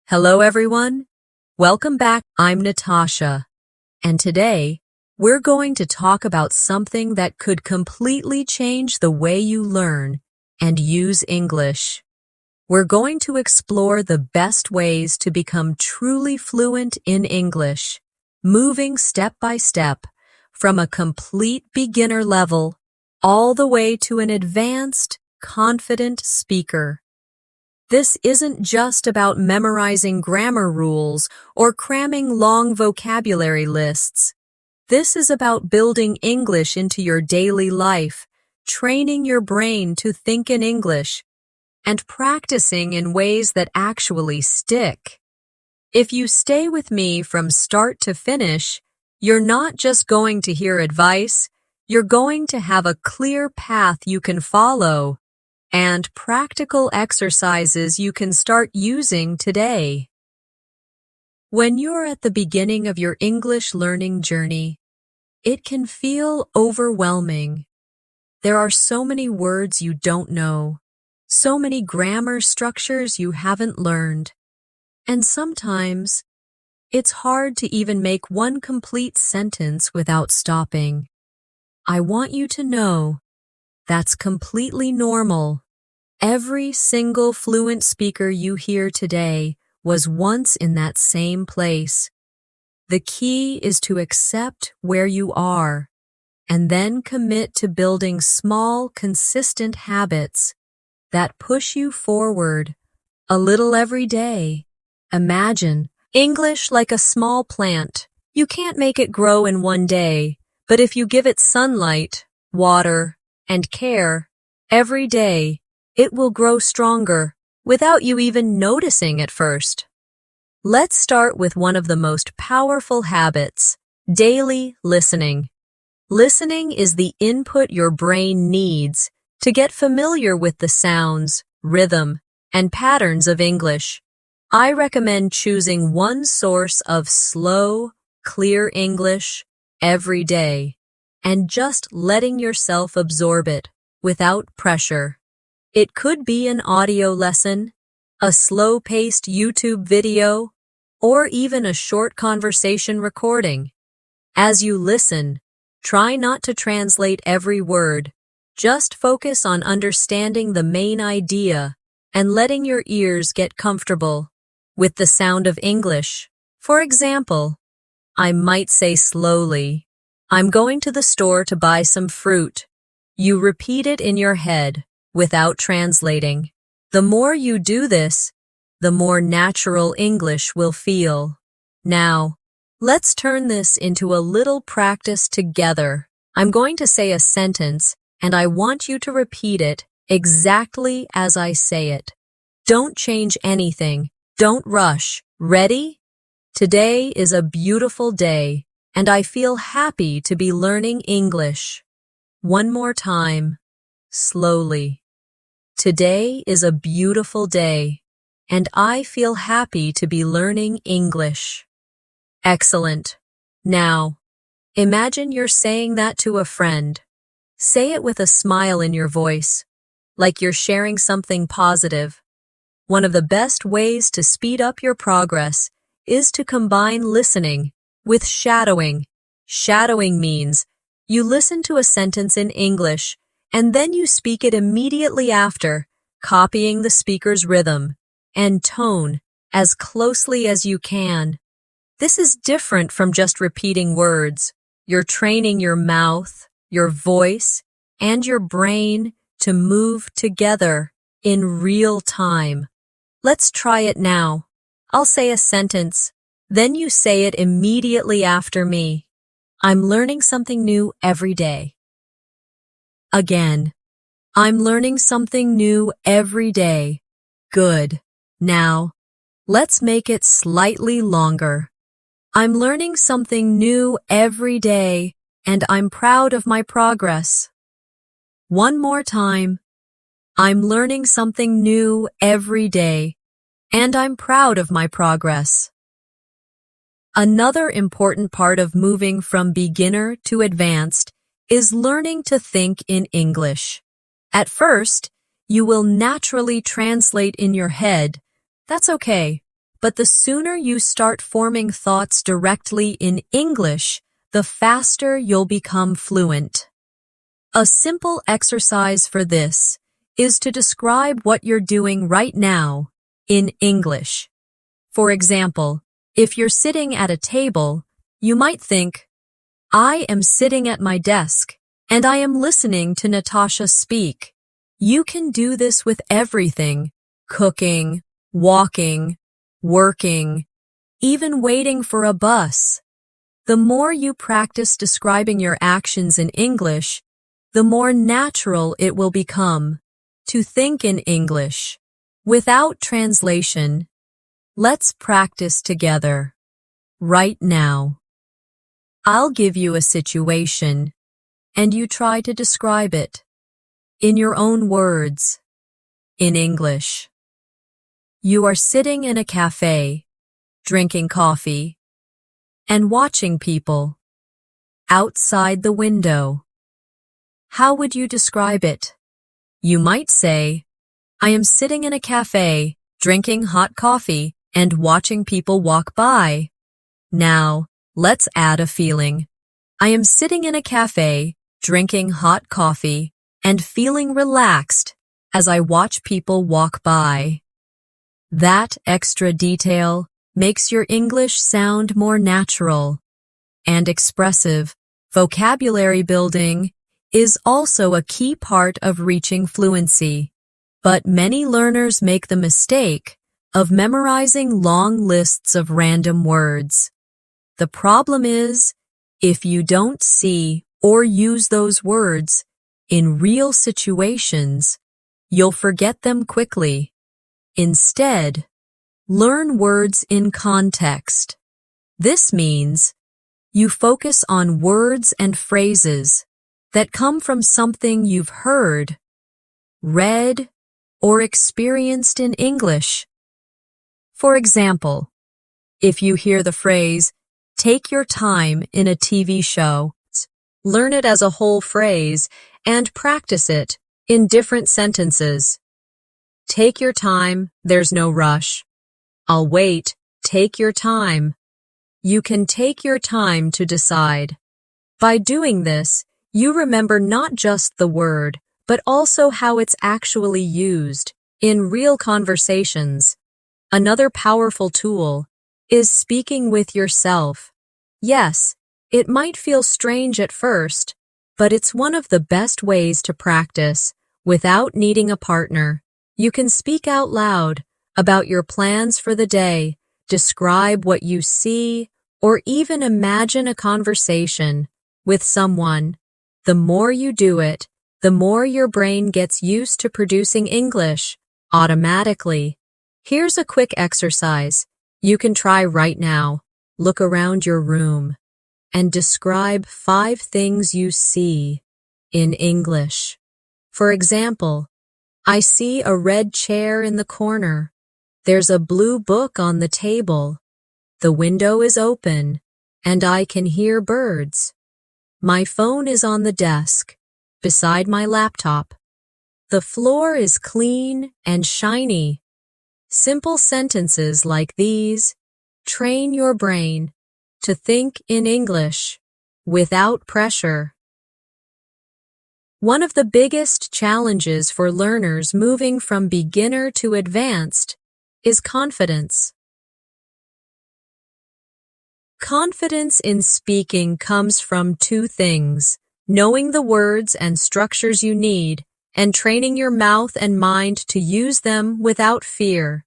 Hello, everyone. Welcome back. I'm Natasha, and today we're going to talk about something that could completely change the way you learn and use English. We're going to explore the best ways to become truly fluent in English, moving step by step from a complete beginner level all the way to an advanced, confident speaker. This isn't just about memorizing grammar rules or cramming long vocabulary lists. This is about building English into your daily life, training your brain to think in English, and practicing in ways that actually stick. If you stay with me from start to finish, you're not just going to hear advice, you're going to have a clear path you can follow and practical exercises you can start using today. When you're at the beginning of your English learning journey, it can feel overwhelming. There are so many words you don't know, so many grammar structures you haven't learned, and sometimes it's hard to even make one complete sentence without stopping. I want you to know that's completely normal. Every single fluent speaker you hear today was once in that same place. The key is to accept where you are and then commit to building small, consistent habits that push you forward a little every day. Imagine English like a small plant. You can't make it grow in one day, but if you give it sunlight, water, and care every day, it will grow stronger without you even noticing at first. Let's start with one of the most powerful habits, daily listening. Listening is the input your brain needs to get familiar with the sounds, rhythm, and patterns of English. I recommend choosing one source of slow, clear English every day and just letting yourself absorb it without pressure. It could be an audio lesson, a slow-paced YouTube video, or even a short conversation recording. As you listen, try not to translate every word. Just focus on understanding the main idea and letting your ears get comfortable with the sound of English. For example, I might say slowly, "I'm going to the store to buy some fruit." You repeat it in your head without translating. The more you do this, the more natural English will feel. Now, let's turn this into a little practice together. I'm going to say a sentence, and I want you to repeat it exactly as I say it. Don't change anything. Don't rush. Ready? Today is a beautiful day, and I feel happy to be learning English. One more time, slowly. Today is a beautiful day, and I feel happy to be learning English. Excellent. Now, imagine you're saying that to a friend. Say it with a smile in your voice, like you're sharing something positive. One of the best ways to speed up your progress is to combine listening with shadowing. Shadowing means you listen to a sentence in English and then you speak it immediately after, copying the speaker's rhythm and tone as closely as you can. This is different from just repeating words. You're training your mouth, your voice, and your brain to move together in real time. Let's try it now. I'll say a sentence, then you say it immediately after me. I'm learning something new every day. Again, I'm learning something new every day. Good. Now, let's make it slightly longer. I'm learning something new every day, and I'm proud of my progress. One more time. I'm learning something new every day, and I'm proud of my progress. Another important part of moving from beginner to advanced is learning to think in English. At first, you will naturally translate in your head. That's okay. but the sooner you start forming thoughts directly in English, the faster you'll become fluent. A simple exercise for this is to describe what you're doing right now in English. For example, if you're sitting at a table, you might think, I am sitting at my desk and I am listening to Natasha speak. You can do this with everything: cooking, walking, working, even waiting for a bus. The more you practice describing your actions in English, the more natural it will become to think in English without translation. Let's practice together right now. I'll give you a situation, and you try to describe it in your own words in English. You are sitting in a cafe, drinking coffee, and watching people outside the window. How would you describe it? You might say, I am sitting in a cafe, drinking hot coffee, and watching people walk by. Now, let's add a feeling. I am sitting in a cafe, drinking hot coffee, and feeling relaxed as I watch people walk by. That extra detail makes your English sound more natural and expressive. Vocabulary building is also a key part of reaching fluency, but many learners make the mistake of memorizing long lists of random words. The problem is, if you don't see or use those words in real situations, you'll forget them quickly. Instead, learn words in context. This means you focus on words and phrases that come from something you've heard, read, or experienced in English. For example, if you hear the phrase, take your time in a TV show, learn it as a whole phrase and practice it in different sentences. Take your time, there's no rush. I'll wait, take your time. You can take your time to decide. By doing this, you remember not just the word, but also how it's actually used in real conversations. Another powerful tool is speaking with yourself. Yes, it might feel strange at first, but it's one of the best ways to practice without needing a partner. You can speak out loud about your plans for the day, describe what you see, or even imagine a conversation with someone. The more you do it, the more your brain gets used to producing English automatically. Here's a quick exercise you can try right now. Look around your room and describe 5 things you see in English. For example, I see a red chair in the corner. There's a blue book on the table. The window is open, and I can hear birds. My phone is on the desk, beside my laptop. The floor is clean and shiny. Simple sentences like these train your brain to think in English without pressure. One of the biggest challenges for learners moving from beginner to advanced is confidence. Confidence in speaking comes from 2 things: knowing the words and structures you need, and training your mouth and mind to use them without fear.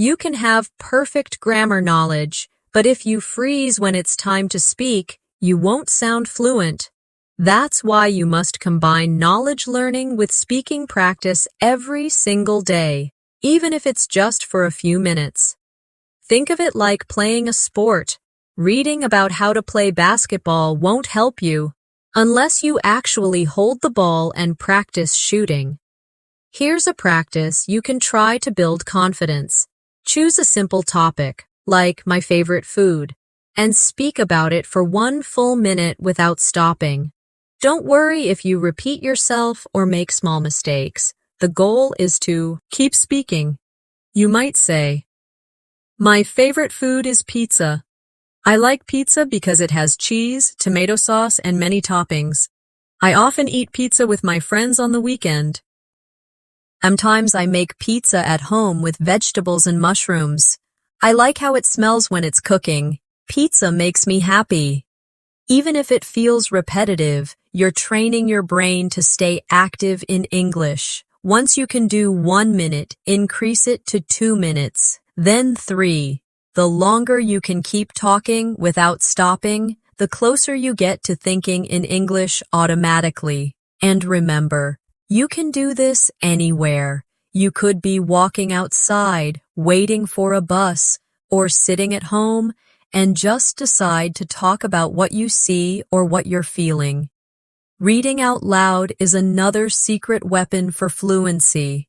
You can have perfect grammar knowledge, but if you freeze when it's time to speak, you won't sound fluent. That's why you must combine knowledge learning with speaking practice every single day, even if it's just for a few minutes. Think of it like playing a sport. Reading about how to play basketball won't help you unless you actually hold the ball and practice shooting. Here's a practice you can try to build confidence. Choose a simple topic, like my favorite food, and speak about it for 1 full minute without stopping. Don't worry if you repeat yourself or make small mistakes. The goal is to keep speaking. You might say, My favorite food is pizza. I like pizza because it has cheese, tomato sauce, and many toppings. I often eat pizza with my friends on the weekend. Sometimes I make pizza at home with vegetables and mushrooms. I like how it smells when it's cooking. Pizza makes me happy. Even if it feels repetitive, you're training your brain to stay active in English. Once you can do 1 minute, increase it to 2 minutes, then 3. The longer you can keep talking without stopping, the closer you get to thinking in English automatically. And remember, you can do this anywhere. You could be walking outside, waiting for a bus, or sitting at home, and just decide to talk about what you see or what you're feeling. Reading out loud is another secret weapon for fluency.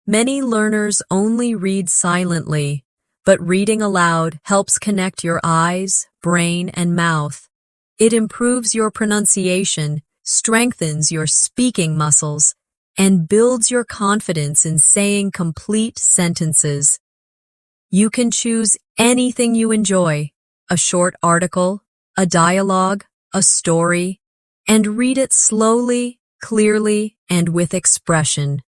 Many learners only read silently, but reading aloud helps connect your eyes, brain, and mouth. It improves your pronunciation, strengthens your speaking muscles, and builds your confidence in saying complete sentences. You can choose anything you enjoy, a short article, a dialogue, a story, and read it slowly, clearly, and with expression.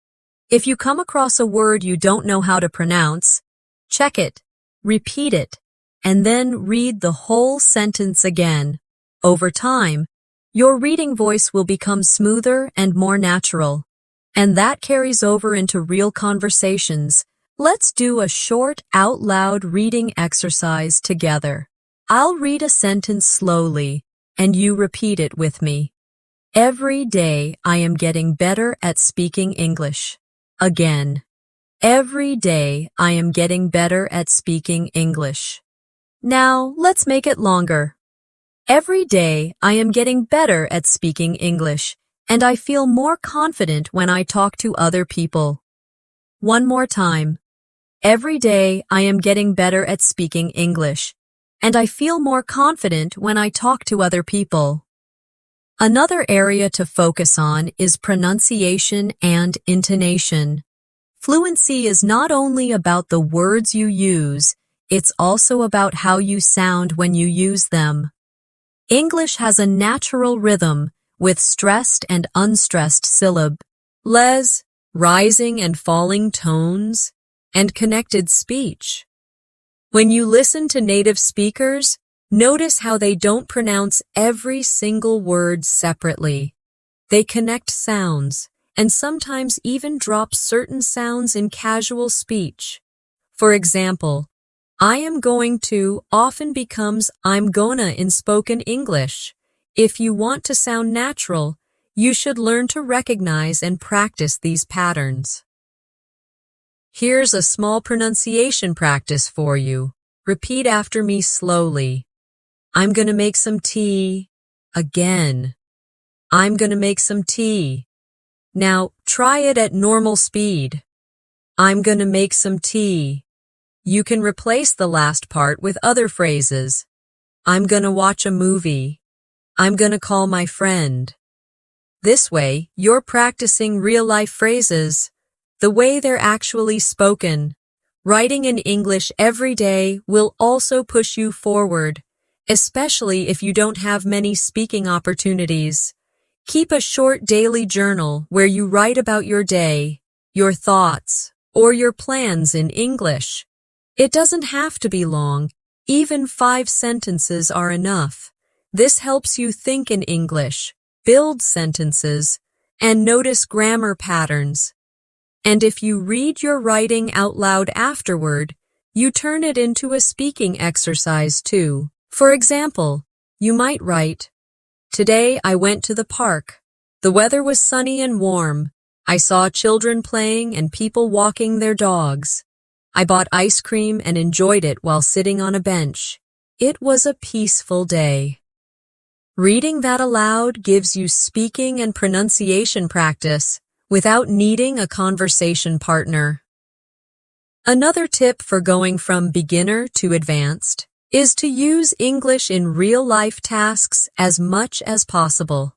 If you come across a word you don't know how to pronounce, check it, repeat it, and then read the whole sentence again. Over time, your reading voice will become smoother and more natural, and that carries over into real conversations. Let's do a short out-loud reading exercise together. I'll read a sentence slowly, and you repeat it with me. Every day I am getting better at speaking English. Again. Every day I am getting better at speaking English. Now, let's make it longer. Every day I am getting better at speaking English, and I feel more confident when I talk to other people. One more time. Every day I am getting better at speaking English, and I feel more confident when I talk to other people. Another area to focus on is pronunciation and intonation. Fluency is not only about the words you use, it's also about how you sound when you use them. English has a natural rhythm with stressed and unstressed syllables, rising and falling tones, and connected speech. When you listen to native speakers, notice how they don't pronounce every single word separately. They connect sounds, and sometimes even drop certain sounds in casual speech. For example, I am going to often becomes I'm gonna in spoken English. If you want to sound natural, you should learn to recognize and practice these patterns. Here's a small pronunciation practice for you. Repeat after me slowly. I'm gonna make some tea. Again. I'm gonna make some tea. Now, try it at normal speed. I'm gonna make some tea. You can replace the last part with other phrases. I'm gonna watch a movie. I'm gonna call my friend. This way, you're practicing real-life phrases, the way they're actually spoken. Writing in English every day will also push you forward, especially if you don't have many speaking opportunities. Keep a short daily journal where you write about your day, your thoughts, or your plans in English. It doesn't have to be long. Even 5 sentences are enough. This helps you think in English, build sentences, and notice grammar patterns. And if you read your writing out loud afterward, you turn it into a speaking exercise too. For example, you might write, "Today I went to the park. The weather was sunny and warm. I saw children playing and people walking their dogs. I bought ice cream and enjoyed it while sitting on a bench. It was a peaceful day." Reading that aloud gives you speaking and pronunciation practice without needing a conversation partner. Another tip for going from beginner to advanced is to use English in real-life tasks as much as possible.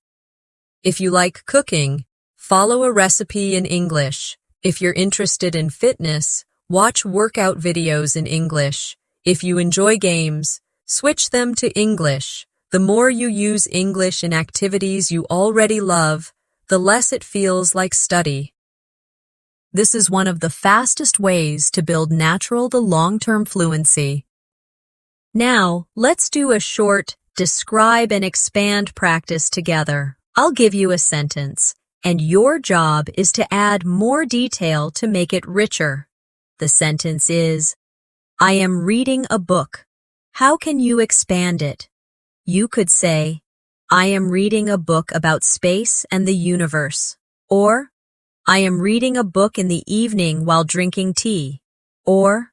If you like cooking, follow a recipe in English. If you're interested in fitness, Watch workout videos in English. If you enjoy games, switch them to English. The more you use English in activities you already love, the less it feels like study. This is one of the fastest ways to build natural to long-term fluency. Now, let's do a short describe and expand practice together. I'll give you a sentence, and your job is to add more detail to make it richer. The sentence is, I am reading a book. How can you expand it? You could say, I am reading a book about space and the universe. Or, I am reading a book in the evening while drinking tea. Or,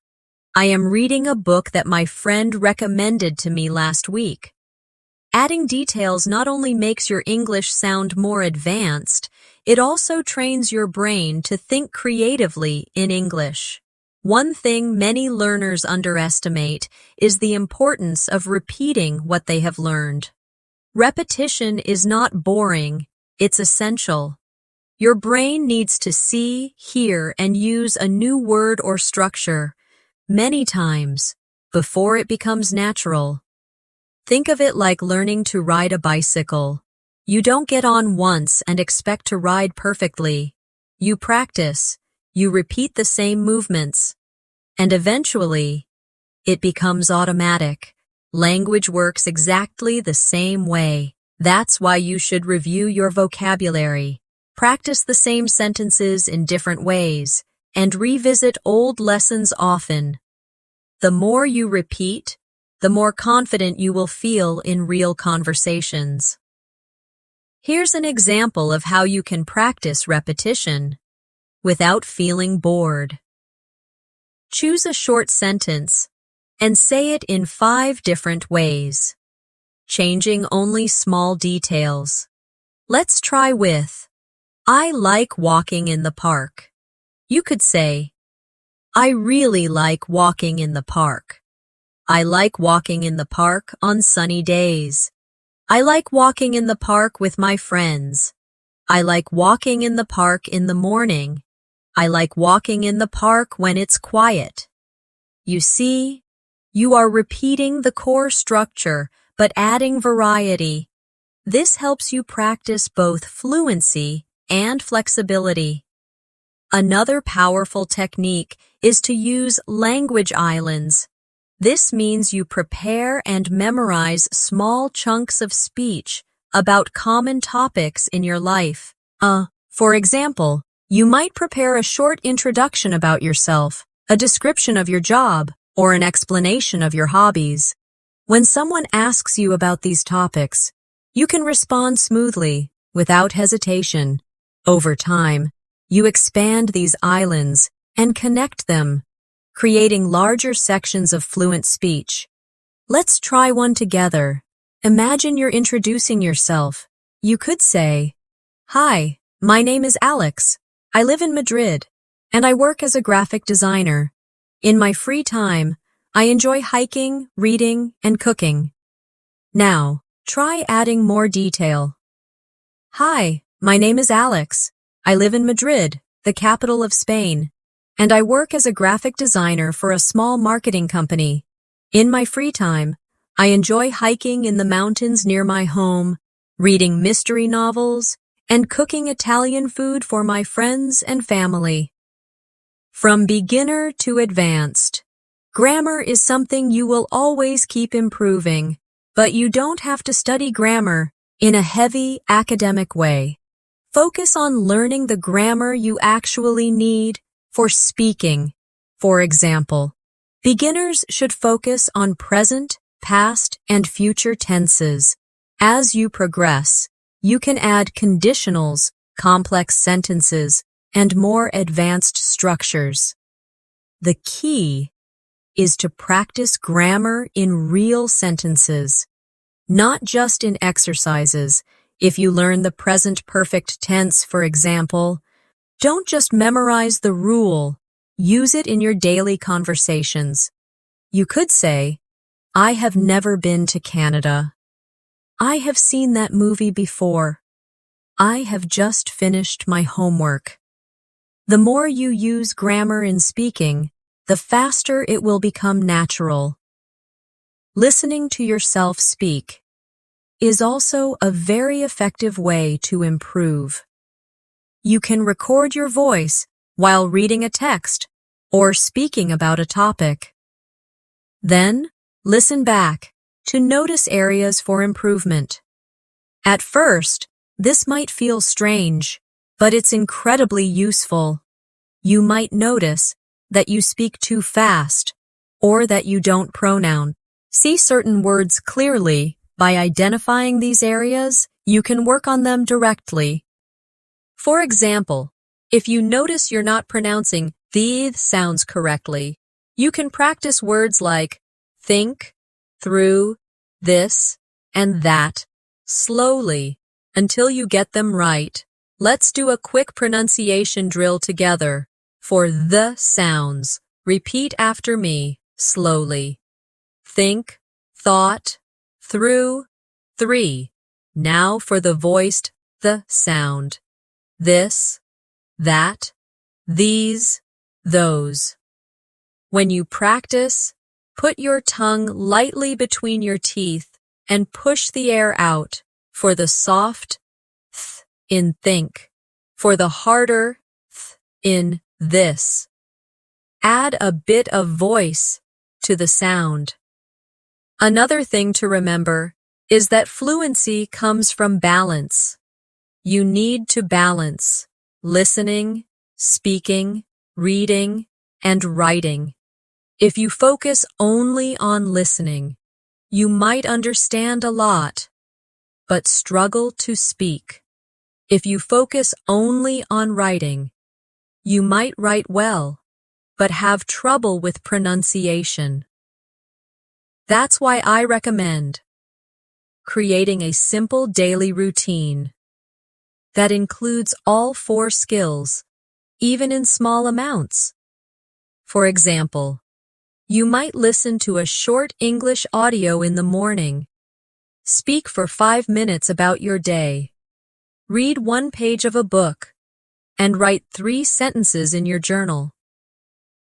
I am reading a book that my friend recommended to me last week. Adding details not only makes your English sound more advanced, it also trains your brain to think creatively in English. One thing many learners underestimate is the importance of repeating what they have learned. Repetition is not boring, it's essential. Your brain needs to see, hear, and use a new word or structure many times before it becomes natural. Think of it like learning to ride a bicycle. You don't get on once and expect to ride perfectly. You practice, you repeat the same movements, and eventually, it becomes automatic. Language works exactly the same way. That's why you should review your vocabulary. Practice the same sentences in different ways, and revisit old lessons often. The more you repeat, the more confident you will feel in real conversations. Here's an example of how you can practice repetition without feeling bored. Choose a short sentence and say it in 5 different ways, changing only small details. Let's try with, I like walking in the park. You could say, I really like walking in the park. I like walking in the park on sunny days. I like walking in the park with my friends. I like walking in the park in the morning. I like walking in the park when it's quiet. You see, you are repeating the core structure, but adding variety. This helps you practice both fluency and flexibility. Another powerful technique is to use language islands. This means you prepare and memorize small chunks of speech about common topics in your life. For example, you might prepare a short introduction about yourself, a description of your job, or an explanation of your hobbies. When someone asks you about these topics, you can respond smoothly, without hesitation. Over time, you expand these islands and connect them, creating larger sections of fluent speech. Let's try one together. Imagine you're introducing yourself. You could say, Hi, my name is Alex. I live in Madrid, and I work as a graphic designer. In my free time, I enjoy hiking, reading, and cooking. Now, try adding more detail. Hi, my name is Alex. I live in Madrid, the capital of Spain, and I work as a graphic designer for a small marketing company. In my free time, I enjoy hiking in the mountains near my home, reading mystery novels, and cooking Italian food for my friends and family. From beginner to advanced, grammar is something you will always keep improving, but you don't have to study grammar in a heavy academic way. Focus on learning the grammar you actually need for speaking. For example, beginners should focus on present, past, and future tenses. As you progress, you can add conditionals, complex sentences, and more advanced structures. The key is to practice grammar in real sentences, not just in exercises. If you learn the present perfect tense, for example, don't just memorize the rule, use it in your daily conversations. You could say, I have never been to Canada. I have seen that movie before. I have just finished my homework. The more you use grammar in speaking, the faster it will become natural. Listening to yourself speak is also a very effective way to improve. You can record your voice while reading a text or speaking about a topic. Then, listen back to notice areas for improvement. At first, this might feel strange, but it's incredibly useful. You might notice that you speak too fast or that you don't pronoun. See certain words clearly. By identifying these areas, you can work on them directly. For example, if you notice you're not pronouncing these sounds correctly, you can practice words like think, through, this, and that slowly until you get them right. Let's do a quick pronunciation drill together. For the sounds, repeat after me slowly. Think, thought, through, three. Now for the voiced the sound. This, that, these, those. When you practice, put your tongue lightly between your teeth and push the air out for the soft th in think, for the harder th in this. Add a bit of voice to the sound. Another thing to remember is that fluency comes from balance. You need to balance listening, speaking, reading, and writing. If you focus only on listening, you might understand a lot, but struggle to speak. If you focus only on writing, you might write well, but have trouble with pronunciation. That's why I recommend creating a simple daily routine that includes all 4 skills, even in small amounts. For example, you might listen to a short English audio in the morning. Speak for 5 minutes about your day. Read 1 page of a book and write 3 sentences in your journal.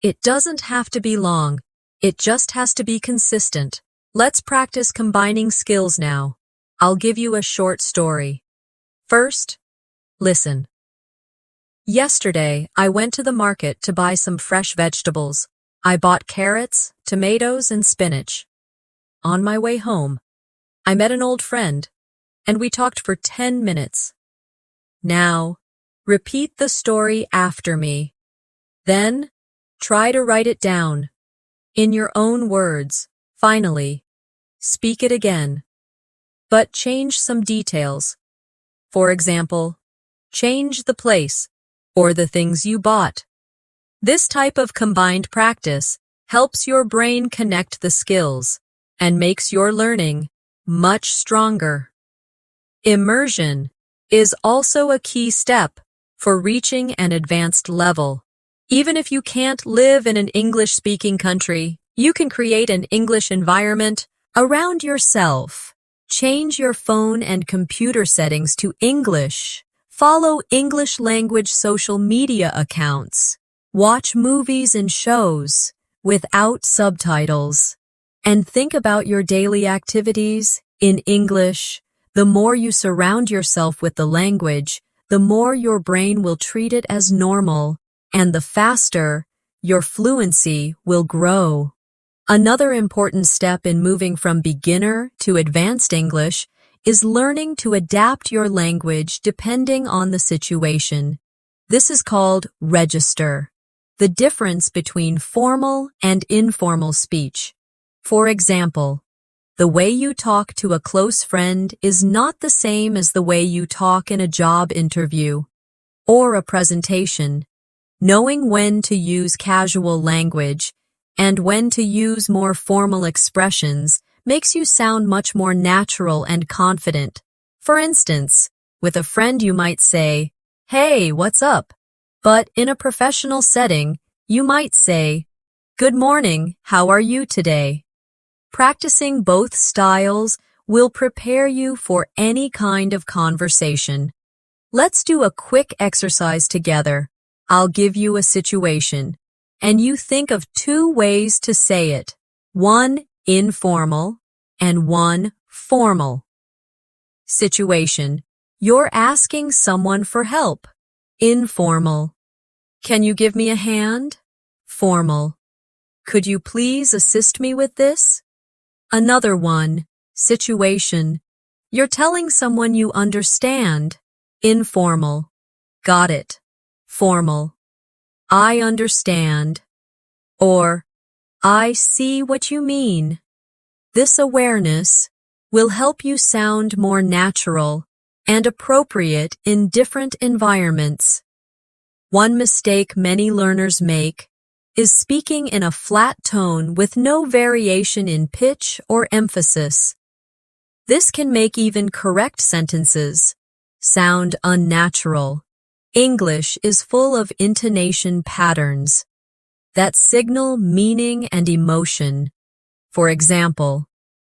It doesn't have to be long. It just has to be consistent. Let's practice combining skills now. I'll give you a short story. First, listen. Yesterday, I went to the market to buy some fresh vegetables. I bought carrots, tomatoes, and spinach. On my way home, I met an old friend, and we talked for 10 minutes. Now, repeat the story after me. Then, try to write it down in your own words. Finally, speak it again, but change some details. For example, change the place or the things you bought. This type of combined practice helps your brain connect the skills and makes your learning much stronger. Immersion is also a key step for reaching an advanced level. Even if you can't live in an English-speaking country, you can create an English environment around yourself. Change your phone and computer settings to English. Follow English language social media accounts. Watch movies and shows without subtitles. And think about your daily activities in English. The more you surround yourself with the language, the more your brain will treat it as normal, and the faster your fluency will grow. Another important step in moving from beginner to advanced English is learning to adapt your language depending on the situation. This is called register, the difference between formal and informal speech. For example, the way you talk to a close friend is not the same as the way you talk in a job interview or a presentation. Knowing when to use casual language and when to use more formal expressions makes you sound much more natural and confident. For instance, with a friend you might say, "Hey, what's up?" But in a professional setting, you might say, "Good morning, how are you today?" Practicing both styles will prepare you for any kind of conversation. Let's do a quick exercise together. I'll give you a situation. and you think of two ways to say it, one informal and one formal. Situation: you're asking someone for help. Informal. Can you give me a hand? Formal. Could you please assist me with this? Another one. Situation: you're telling someone you understand. Informal. Got it. Formal. I understand. Or, I see what you mean. This awareness will help you sound more natural and appropriate in different environments. One mistake many learners make is speaking in a flat tone with no variation in pitch or emphasis. This can make even correct sentences sound unnatural. English is full of intonation patterns that signal meaning and emotion. For example,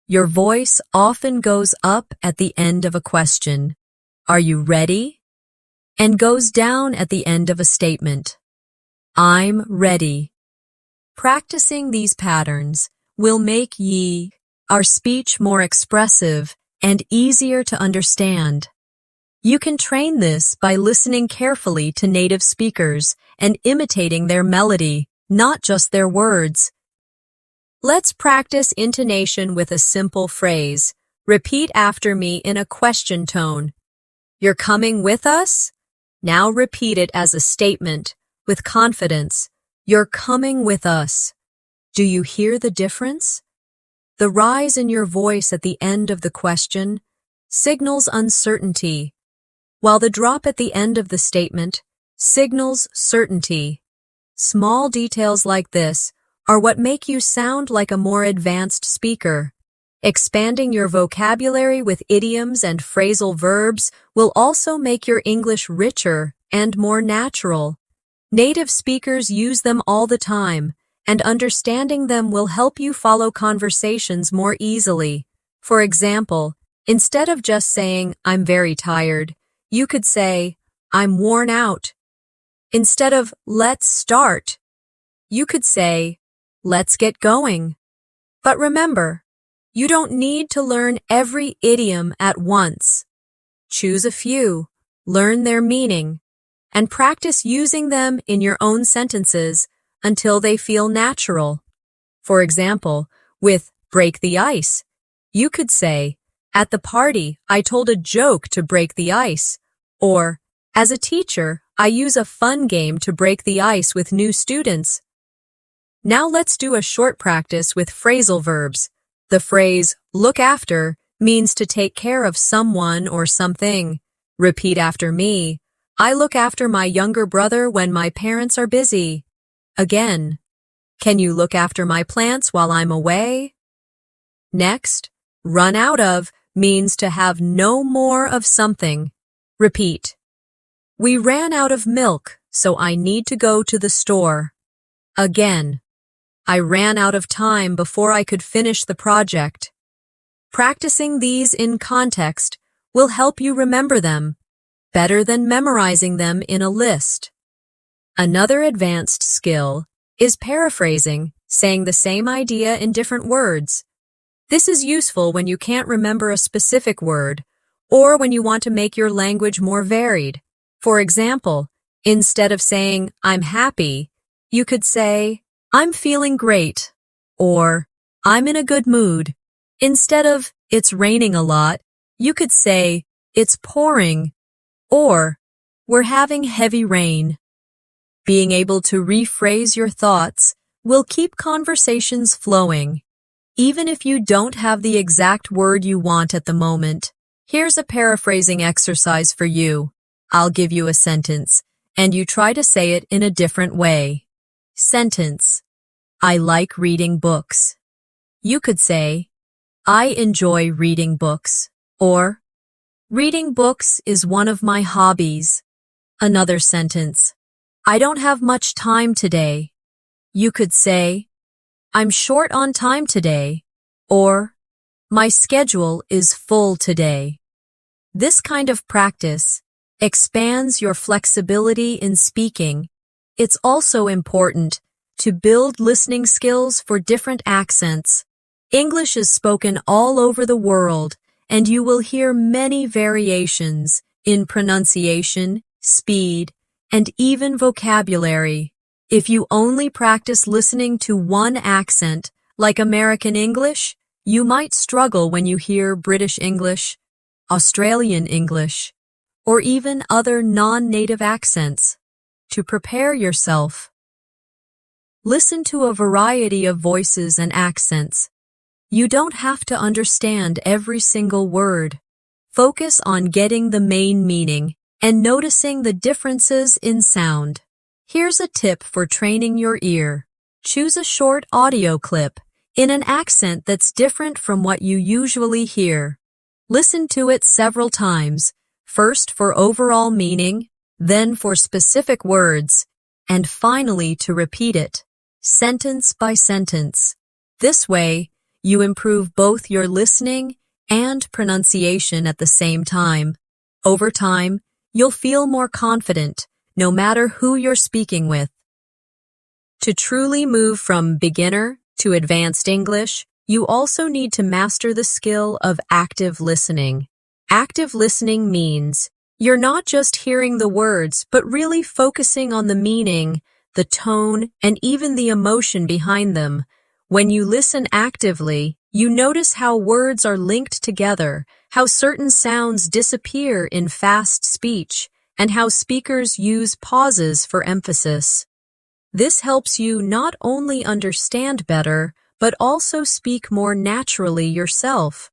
your voice often goes up at the end of a question, "Are you ready?" and goes down at the end of a statement, "I'm ready." Practicing these patterns will make our speech more expressive and easier to understand. You can train this by listening carefully to native speakers and imitating their melody, not just their words. Let's practice intonation with a simple phrase. Repeat after me in a question tone. You're coming with us? Now repeat it as a statement, with confidence. You're coming with us. Do you hear the difference? The rise in your voice at the end of the question signals uncertainty, while the drop at the end of the statement signals certainty. Small details like this are what make you sound like a more advanced speaker. Expanding your vocabulary with idioms and phrasal verbs will also make your English richer and more natural. Native speakers use them all the time, and understanding them will help you follow conversations more easily. For example, instead of just saying, "I'm very tired," you could say, "I'm worn out." Instead of "let's start," you could say, "let's get going." But remember, you don't need to learn every idiom at once. Choose a few, learn their meaning, and practice using them in your own sentences until they feel natural. For example, with "break the ice," you could say, "At the party, I told a joke to break the ice," or, "As a teacher, I use a fun game to break the ice with new students." Now let's do a short practice with phrasal verbs. The phrase, "look after," means to take care of someone or something. Repeat after me. I look after my younger brother when my parents are busy. Again. Can you look after my plants while I'm away? Next, run out of means to have no more of something. Repeat. We ran out of milk, so I need to go to the store. Again. I ran out of time before I could finish the project. Practicing these in context will help you remember them better than memorizing them in a list. Another advanced skill is paraphrasing, saying the same idea in different words. This is useful when you can't remember a specific word or when you want to make your language more varied. For example, instead of saying, "I'm happy," you could say, "I'm feeling great," or "I'm in a good mood." Instead of "it's raining a lot," you could say, "it's pouring," or "we're having heavy rain." Being able to rephrase your thoughts will keep conversations flowing. Even if you don't have the exact word you want at the moment, here's a paraphrasing exercise for you. I'll give you a sentence, and you try to say it in a different way. Sentence: I like reading books. You could say, I enjoy reading books, or reading books is one of my hobbies. Another sentence: I don't have much time today. You could say, I'm short on time today, or my schedule is full today. This kind of practice expands your flexibility in speaking. It's also important to build listening skills for different accents. English is spoken all over the world, and you will hear many variations in pronunciation, speed, and even vocabulary. If you only practice listening to one accent, like American English, you might struggle when you hear British English, Australian English, or even other non-native accents. To prepare yourself, listen to a variety of voices and accents. You don't have to understand every single word. Focus on getting the main meaning and noticing the differences in sound. Here's a tip for training your ear. Choose a short audio clip in an accent that's different from what you usually hear. Listen to it several times, first for overall meaning, then for specific words, and finally to repeat it, sentence by sentence. This way, you improve both your listening and pronunciation at the same time. Over time, you'll feel more confident, no matter who you're speaking with. To truly move from beginner to advanced English, you also need to master the skill of active listening. Active listening means you're not just hearing the words, but really focusing on the meaning, the tone, and even the emotion behind them. When you listen actively, you notice how words are linked together, how certain sounds disappear in fast speech, and how speakers use pauses for emphasis. This helps you not only understand better, but also speak more naturally yourself.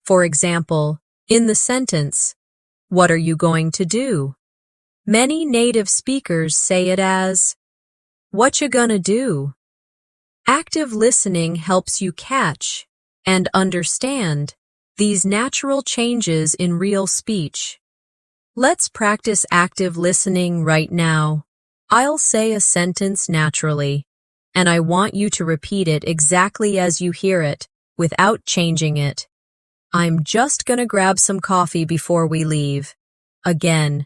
For example, in the sentence, "What are you going to do?" Many native speakers say it as, "What you gonna do?" Active listening helps you catch and understand these natural changes in real speech. Let's practice active listening right now. I'll say a sentence naturally, and I want you to repeat it exactly as you hear it, without changing it. I'm just gonna grab some coffee before we leave. Again,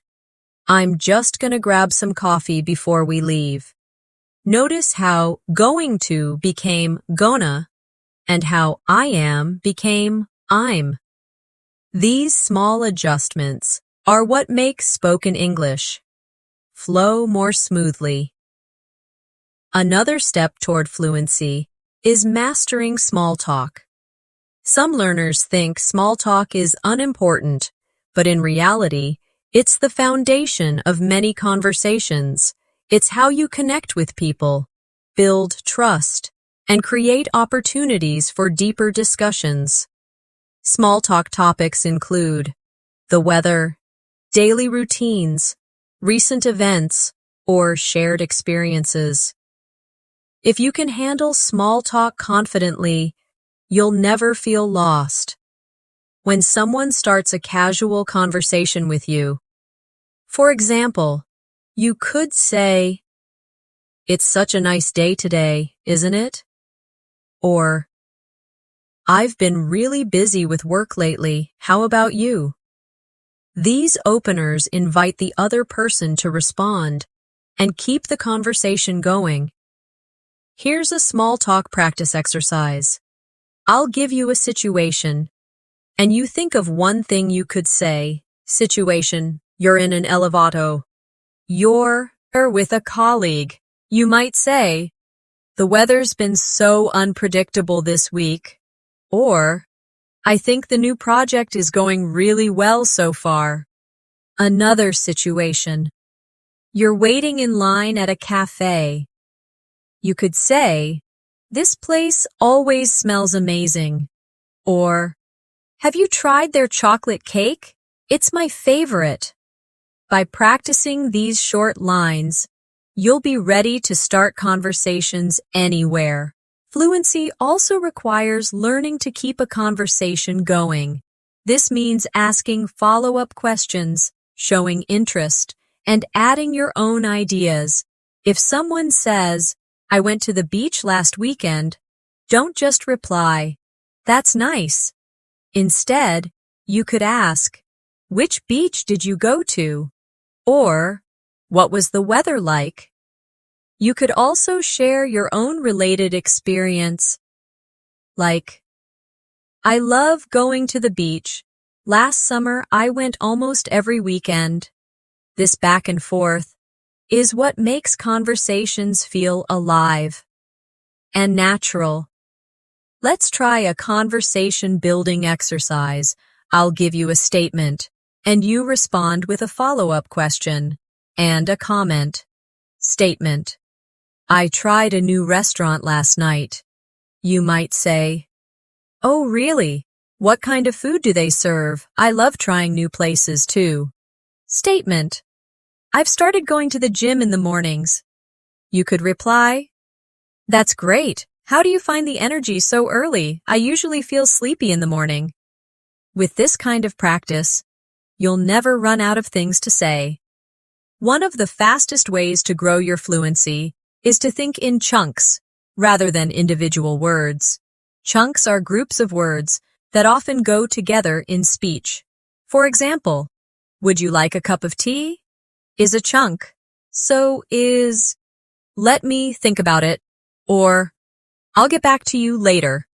I'm just gonna grab some coffee before we leave. Notice how going to became gonna and how I am became I'm. These small adjustments are what makes spoken English flow more smoothly. Another step toward fluency is mastering small talk. Some learners think small talk is unimportant, but in reality, it's the foundation of many conversations. It's how you connect with people, build trust, and create opportunities for deeper discussions. Small talk topics include the weather, daily routines, recent events, or shared experiences. If you can handle small talk confidently, you'll never feel lost. When someone starts a casual conversation with you, for example, you could say, "It's such a nice day today, isn't it?" Or, "I've been really busy with work lately, how about you?" These openers invite the other person to respond and keep the conversation going. Here's a small talk practice exercise. I'll give you a situation, and you think of one thing you could say. Situation, you're in an elevator. You're with a colleague. You might say, "The weather's been so unpredictable this week." Or, "I think the new project is going really well so far." Another situation. You're waiting in line at a cafe. You could say, "This place always smells amazing." Or, "Have you tried their chocolate cake? It's my favorite." By practicing these short lines, you'll be ready to start conversations anywhere. Fluency also requires learning to keep a conversation going. This means asking follow-up questions, showing interest, and adding your own ideas. If someone says, "I went to the beach last weekend," don't just reply, "That's nice." Instead, you could ask, "Which beach did you go to?" Or, "What was the weather like?" You could also share your own related experience, like, I love going to the beach. Last summer, I went almost every weekend. This back and forth is what makes conversations feel alive and natural. Let's try a conversation building exercise. I'll give you a statement, and you respond with a follow-up question and a comment. Statement: I tried a new restaurant last night. You might say, oh, really? What kind of food do they serve? I love trying new places too. Statement: I've started going to the gym in the mornings. You could reply, that's great. How do you find the energy so early? I usually feel sleepy in the morning. With this kind of practice, you'll never run out of things to say. One of the fastest ways to grow your fluency is to think in chunks rather than individual words. Chunks are groups of words that often go together in speech. For example, would you like a cup of tea? Is a chunk. So is let me think about it, or I'll get back to you later.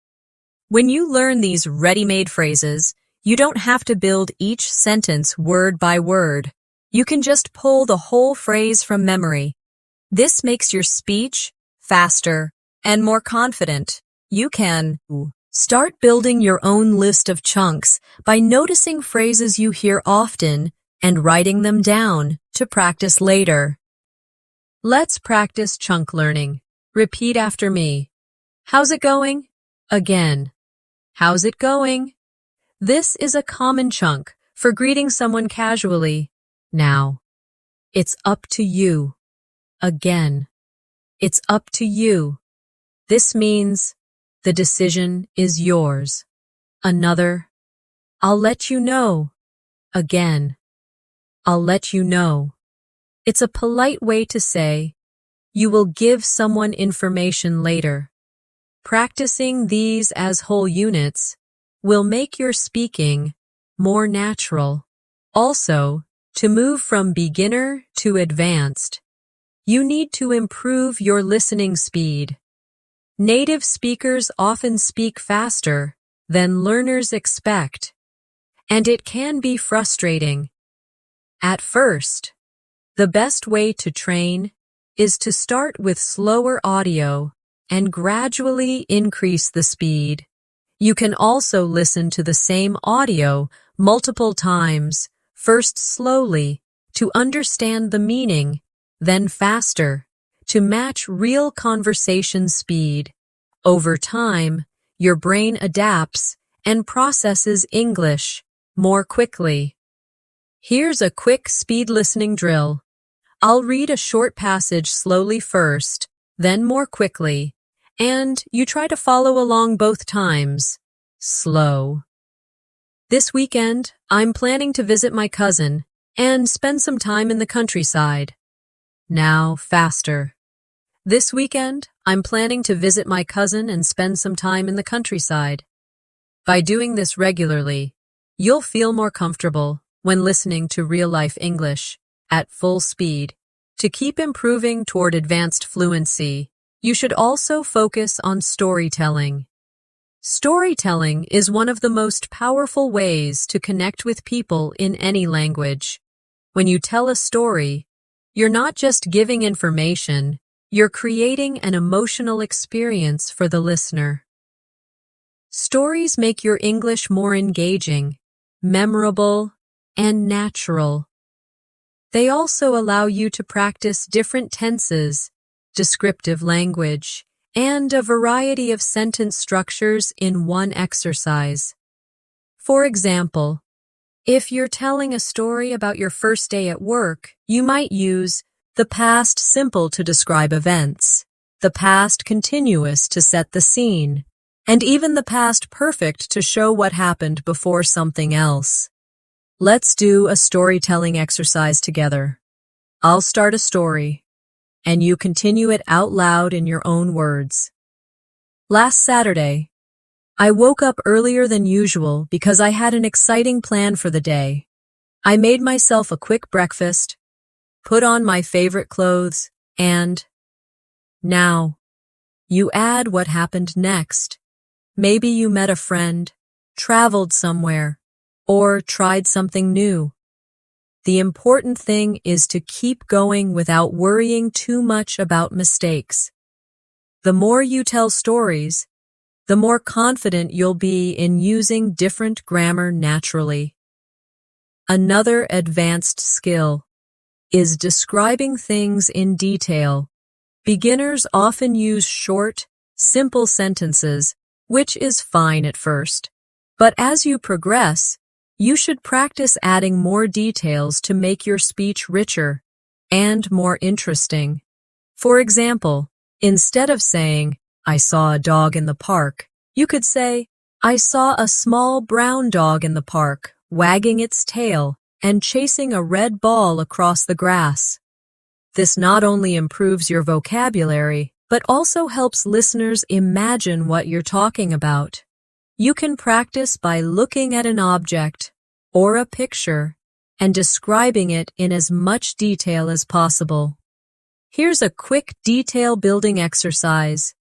When you learn these ready-made phrases, you don't have to build each sentence word by word. You can just pull the whole phrase from memory. This makes your speech faster and more confident. You can start building your own list of chunks by noticing phrases you hear often and writing them down to practice later. Let's practice chunk learning. Repeat after me. How's it going? Again. How's it going? This is a common chunk for greeting someone casually. Now, it's up to you. Again. It's up to you. This means the decision is yours. Another, I'll let you know. Again. I'll let you know. It's a polite way to say, you will give someone information later. Practicing these as whole units will make your speaking more natural. Also, to move from beginner to advanced, you need to improve your listening speed. Native speakers often speak faster than learners expect, and it can be frustrating. At first, the best way to train is to start with slower audio and gradually increase the speed. You can also listen to the same audio multiple times, first slowly to understand the meaning, then faster to match real conversation speed. Over time, your brain adapts and processes English more quickly. Here's a quick speed listening drill. I'll read a short passage slowly first, then more quickly, and you try to follow along both times. Slow. This weekend, I'm planning to visit my cousin and spend some time in the countryside. Now, faster. This weekend, I'm planning to visit my cousin and spend some time in the countryside. By doing this regularly, you'll feel more comfortable when listening to real-life English at full speed. To keep improving toward advanced fluency, you should also focus on storytelling. Storytelling is one of the most powerful ways to connect with people in any language. When you tell a story, you're not just giving information, you're creating an emotional experience for the listener. Stories make your English more engaging, memorable, and natural. They also allow you to practice different tenses, descriptive language, and a variety of sentence structures in one exercise. For example, if you're telling a story about your first day at work, you might use the past simple to describe events, the past continuous to set the scene, and even the past perfect to show what happened before something else. Let's do a storytelling exercise together. I'll start a story, and you continue it out loud in your own words. Last Saturday, I woke up earlier than usual because I had an exciting plan for the day. I made myself a quick breakfast, put on my favorite clothes, and Now, you add what happened next. Maybe you met a friend, traveled somewhere, or tried something new. The important thing is to keep going without worrying too much about mistakes. The more you tell stories, the more confident you'll be in using different grammar naturally. Another advanced skill is describing things in detail. Beginners often use short, simple sentences, which is fine at first. But as you progress, you should practice adding more details to make your speech richer and more interesting. For example, instead of saying, "I saw a dog in the park," you could say, "I saw a small brown dog in the park, wagging its tail and chasing a red ball across the grass." This not only improves your vocabulary, but also helps listeners imagine what you're talking about. You can practice by looking at an object or a picture and describing it in as much detail as possible. Here's a quick detail-building exercise.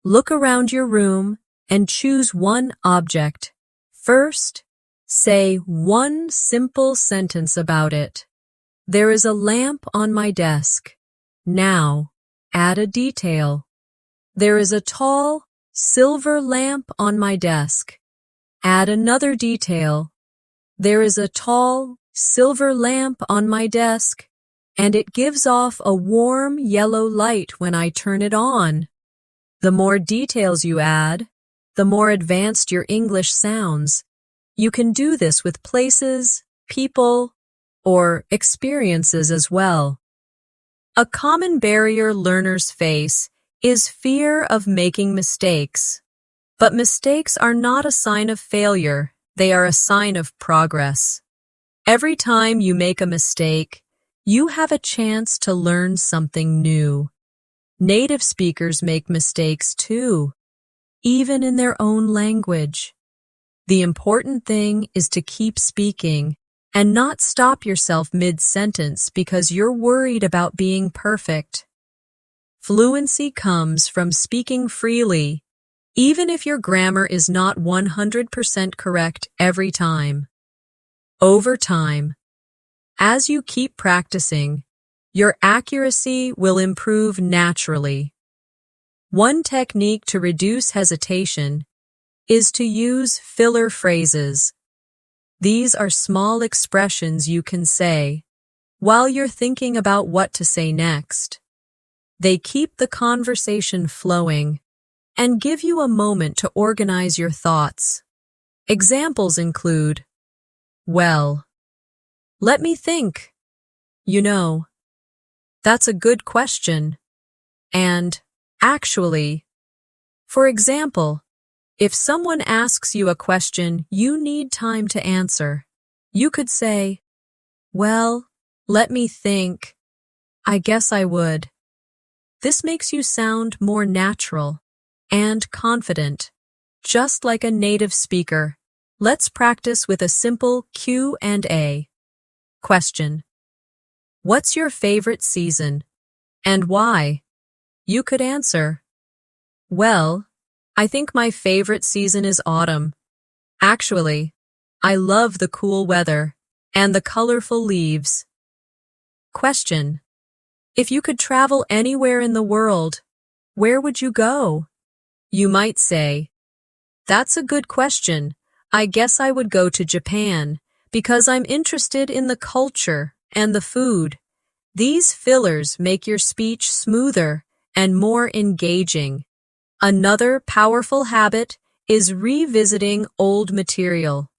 Look around your room and choose one object. First, say one simple sentence about it. "There is a lamp on my desk." Now, add a detail. "There is a tall, silver lamp on my desk." Add another detail. "There is a tall, silver lamp on my desk, and it gives off a warm yellow light when I turn it on." The more details you add, the more advanced your English sounds. You can do this with places, people, or experiences as well. A common barrier learners face is fear of making mistakes. But mistakes are not a sign of failure, they are a sign of progress. Every time you make a mistake, you have a chance to learn something new. Native speakers make mistakes too, even in their own language. The important thing is to keep speaking and not stop yourself mid-sentence because you're worried about being perfect. Fluency comes from speaking freely, even if your grammar is not 100% correct every time. Over time, as you keep practicing, your accuracy will improve naturally. One technique to reduce hesitation is to use filler phrases. These are small expressions you can say while you're thinking about what to say next. They keep the conversation flowing and give you a moment to organize your thoughts. Examples include, "Well, let me think. You know, that's a good question." And, "Actually." For example, if someone asks you a question you need time to answer, you could say, "Well, let me think. I guess I would." This makes you sound more natural and confident, just like a native speaker. Let's practice with a simple Q&A. Question: What's your favorite season, and why? You could answer, "Well, I think my favorite season is autumn. Actually, I love the cool weather and the colorful leaves." Question: If you could travel anywhere in the world, where would you go? You might say, "That's a good question. I guess I would go to Japan because I'm interested in the culture and the food." These fillers make your speech smoother and more engaging. Another powerful habit is revisiting old material.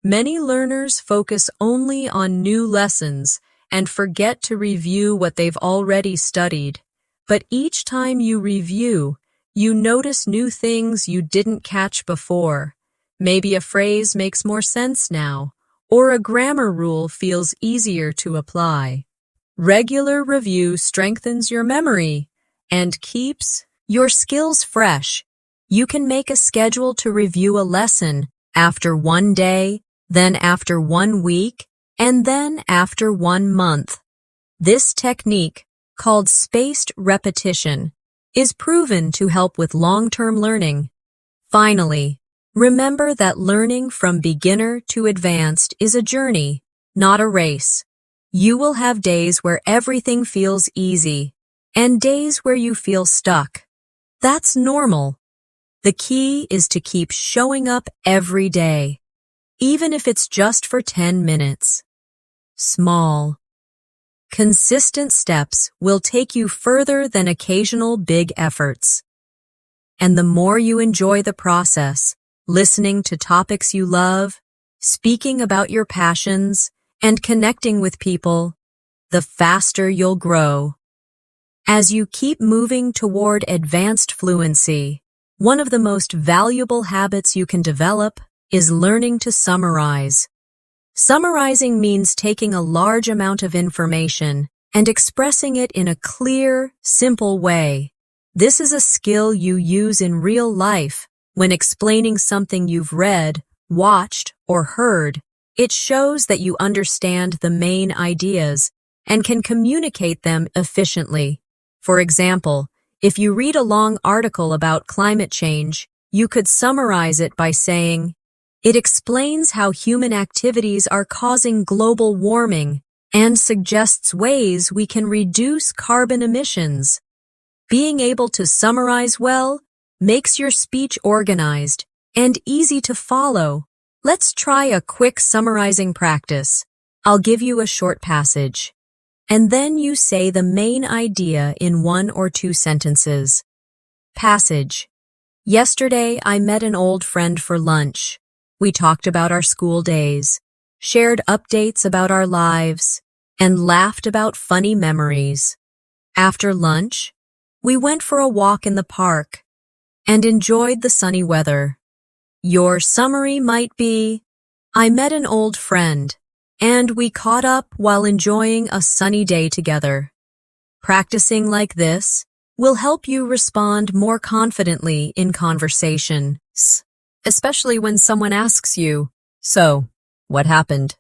Many learners focus only on new lessons and forget to review what they've already studied. But each time you review, you notice new things you didn't catch before. Maybe a phrase makes more sense now, or a grammar rule feels easier to apply. Regular review strengthens your memory and keeps your skills fresh. You can make a schedule to review a lesson after one day, then after 1 week, and then after 1 month. This technique, called spaced repetition, is proven to help with long-term learning. Finally, remember that learning from beginner to advanced is a journey, not a race. You will have days where everything feels easy, and days where you feel stuck. That's normal. The key is to keep showing up every day, even if it's just for 10 minutes. Small, consistent steps will take you further than occasional big efforts. And the more you enjoy the process, listening to topics you love, speaking about your passions, and connecting with people, the faster you'll grow. As you keep moving toward advanced fluency, one of the most valuable habits you can develop is learning to summarize. Summarizing means taking a large amount of information and expressing it in a clear, simple way. This is a skill you use in real life when explaining something you've read, watched, or heard. It shows that you understand the main ideas and can communicate them efficiently. For example, if you read a long article about climate change, you could summarize it by saying, "It explains how human activities are causing global warming and suggests ways we can reduce carbon emissions." Being able to summarize well makes your speech organized and easy to follow. Let's try a quick summarizing practice. I'll give you a short passage, and then you say the main idea in 1 or 2 sentences. Passage. Yesterday, I met an old friend for lunch. We talked about our school days, shared updates about our lives, and laughed about funny memories. After lunch, we went for a walk in the park and enjoyed the sunny weather. Your summary might be, I met an old friend, and we caught up while enjoying a sunny day together. Practicing like this will help you respond more confidently in conversations, especially when someone asks you, "So, what happened?"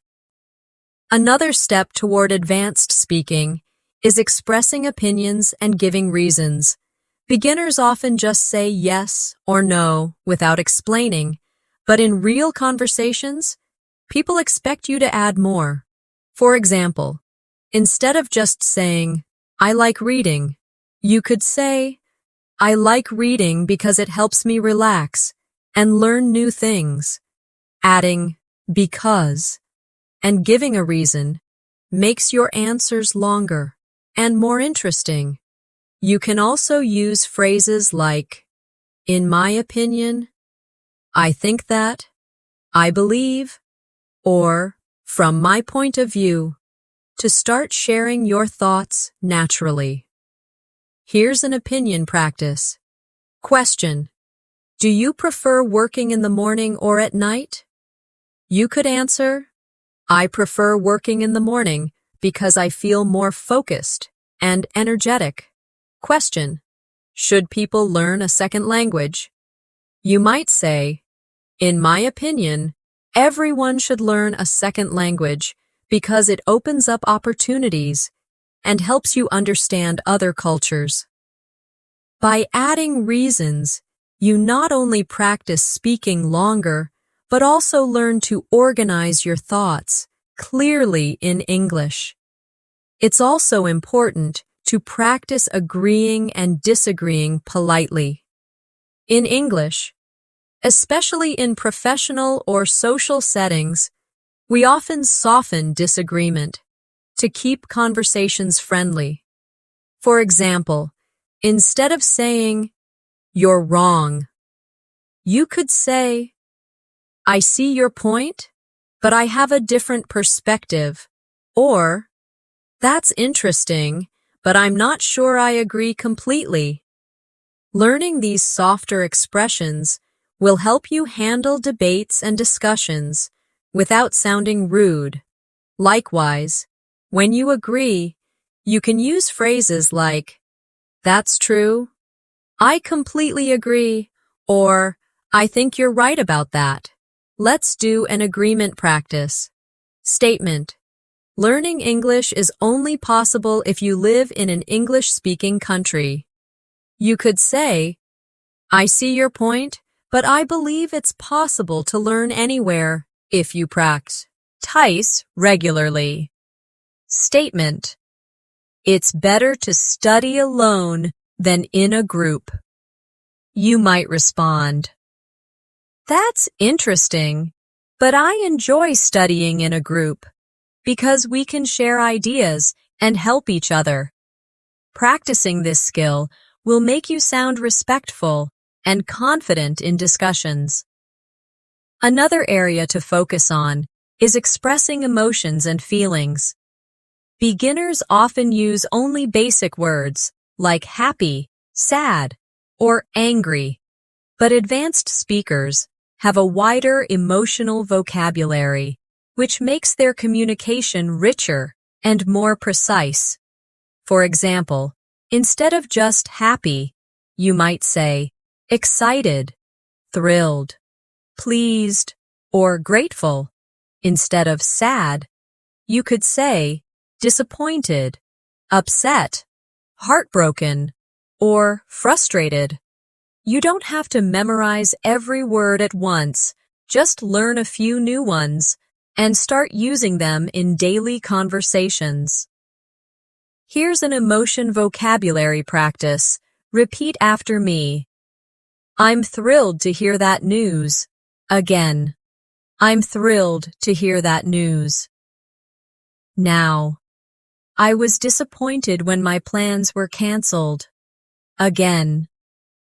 Another step toward advanced speaking is expressing opinions and giving reasons. Beginners often just say yes or no without explaining, but in real conversations, people expect you to add more. For example, instead of just saying, "I like reading," you could say, "I like reading because it helps me relax and learn new things." Adding "because" and giving a reason makes your answers longer and more interesting. You can also use phrases like, "In my opinion," "I think that," "I believe," or "From my point of view," to start sharing your thoughts naturally. Here's an opinion practice. Question. Do you prefer working in the morning or at night? You could answer, "I prefer working in the morning because I feel more focused and energetic." Question. Should people learn a second language? You might say, "In my opinion, everyone should learn a second language because it opens up opportunities and helps you understand other cultures." By adding reasons, you not only practice speaking longer, but also learn to organize your thoughts clearly in English. It's also important to practice agreeing and disagreeing politely. In English, especially in professional or social settings, we often soften disagreement to keep conversations friendly. For example, instead of saying, "You're wrong," you could say, "I see your point, but I have a different perspective," or, "That's interesting, but I'm not sure I agree completely." Learning these softer expressions will help you handle debates and discussions without sounding rude. Likewise, when you agree, you can use phrases like, "That's true," "I completely agree," or "I think you're right about that." Let's do an agreement practice. Statement. Learning English is only possible if you live in an English-speaking country. You could say, I see your point, but I believe it's possible to learn anywhere if you practice regularly. Statement. It's better to study alone than in a group. You might respond, that's interesting, but I enjoy studying in a group because we can share ideas and help each other. Practicing this skill will make you sound respectful and confident in discussions. Another area to focus on is expressing emotions and feelings. Beginners often use only basic words like happy, sad, or angry, but advanced speakers have a wider emotional vocabulary, which makes their communication richer and more precise. For example, instead of just happy, you might say excited, thrilled, pleased, or grateful. Instead of sad, you could say disappointed, upset, heartbroken, or frustrated. You don't have to memorize every word at once, just learn a few new ones and start using them in daily conversations. Here's an emotion vocabulary practice. Repeat after me. I'm thrilled to hear that news. Again. I'm thrilled to hear that news. Now. I was disappointed when my plans were canceled. Again.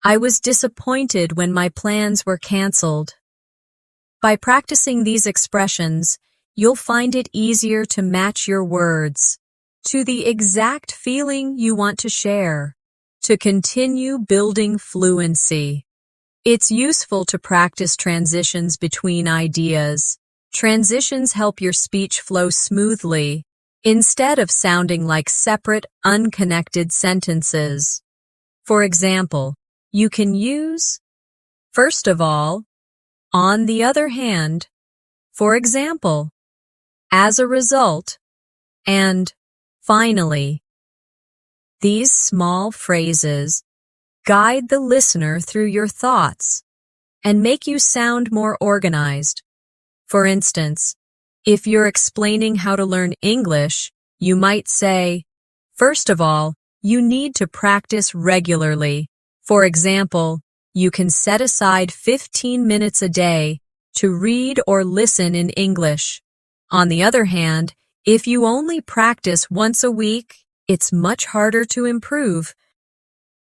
I was disappointed when my plans were canceled. By practicing these expressions, you'll find it easier to match your words to the exact feeling you want to share. To continue building fluency, it's useful to practice transitions between ideas. Transitions help your speech flow smoothly, instead of sounding like separate, unconnected sentences. For example, you can use, first of all, on the other hand, for example, as a result, and finally. These small phrases guide the listener through your thoughts and make you sound more organized. For instance, if you're explaining how to learn English, you might say, first of all, you need to practice regularly. For example, you can set aside 15 minutes a day to read or listen in English. On the other hand, if you only practice once a week, it's much harder to improve.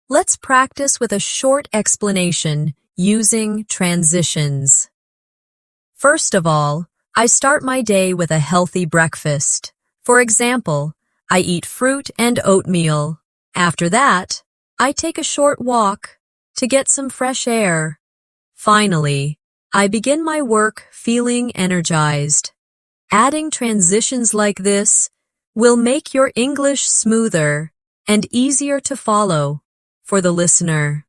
Let's practice with a short explanation using transitions. First of all, I start my day with a healthy breakfast. For example, I eat fruit and oatmeal. After that, I take a short walk to get some fresh air. Finally, I begin my work feeling energized. Adding transitions like this will make your English smoother and easier to follow for the listener.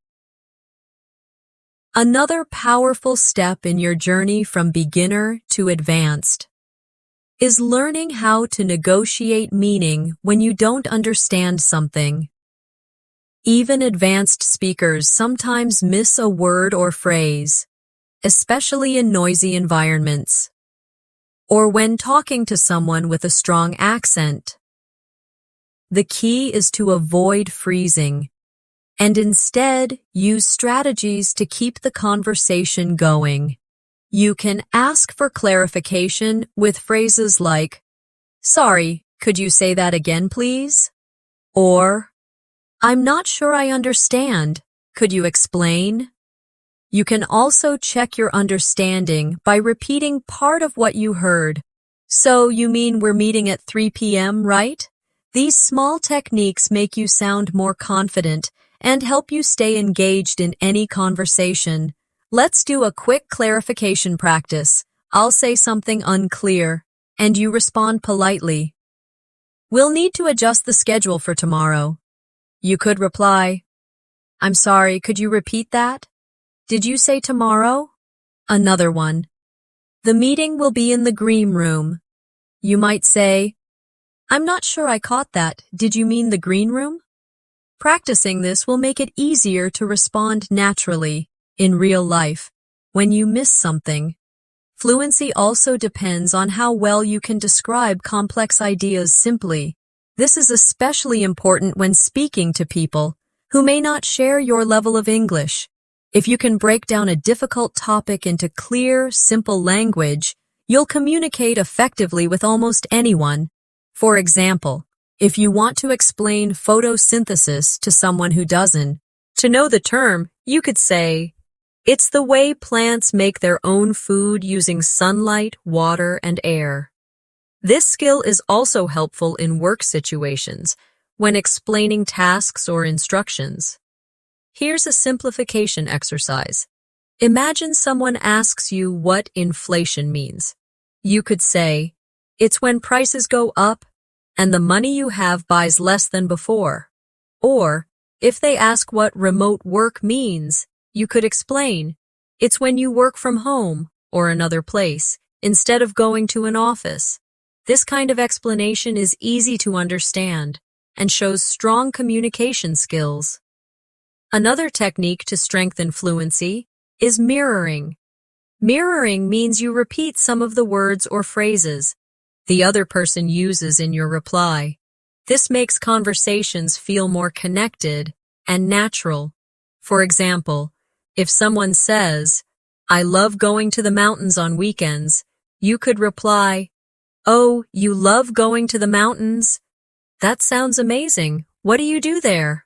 Another powerful step in your journey from beginner to advanced is learning how to negotiate meaning when you don't understand something. Even advanced speakers sometimes miss a word or phrase, especially in noisy environments, or when talking to someone with a strong accent. The key is to avoid freezing and instead use strategies to keep the conversation going. You can ask for clarification with phrases like, "Sorry, could you say that again, please?" Or, "I'm not sure I understand. Could you explain?" You can also check your understanding by repeating part of what you heard. So you mean we're meeting at 3 p.m., right? These small techniques make you sound more confident and help you stay engaged in any conversation. Let's do a quick clarification practice. I'll say something unclear, and you respond politely. "We'll need to adjust the schedule for tomorrow." You could reply, "I'm sorry, could you repeat that? Did you say tomorrow?" Another one, "The meeting will be in the green room." You might say, "I'm not sure I caught that. Did you mean the green room?" Practicing this will make it easier to respond naturally in real life when you miss something. Fluency also depends on how well you can describe complex ideas simply. This is especially important when speaking to people who may not share your level of English. If you can break down a difficult topic into clear, simple language, you'll communicate effectively with almost anyone. For example, if you want to explain photosynthesis to someone who doesn't know the term, you could say, "It's the way plants make their own food using sunlight, water, and air." This skill is also helpful in work situations when explaining tasks or instructions. Here's a simplification exercise. Imagine someone asks you what inflation means. You could say, "It's when prices go up and the money you have buys less than before." Or, if they ask what remote work means, you could explain, "It's when you work from home or another place instead of going to an office." This kind of explanation is easy to understand and shows strong communication skills. Another technique to strengthen fluency is mirroring. Mirroring means you repeat some of the words or phrases the other person uses in your reply. This makes conversations feel more connected and natural. For example, if someone says, "I love going to the mountains on weekends," you could reply, "Oh, you love going to the mountains? That sounds amazing. What do you do there?"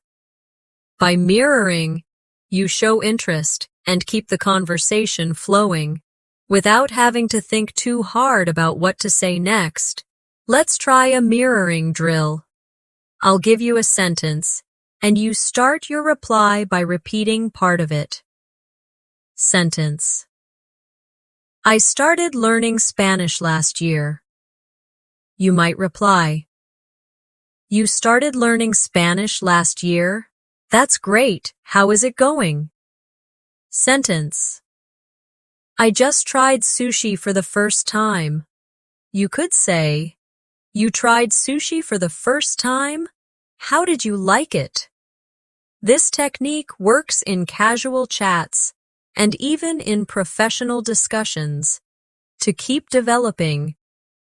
By mirroring, you show interest and keep the conversation flowing without having to think too hard about what to say next. Let's try a mirroring drill. I'll give you a sentence, and you start your reply by repeating part of it. Sentence: I started learning Spanish last year. You might reply, "You started learning Spanish last year? That's great. How is it going?" Sentence: I just tried sushi for the first time. You could say, "You tried sushi for the first time? How did you like it?" This technique works in casual chats and even in professional discussions. To keep developing,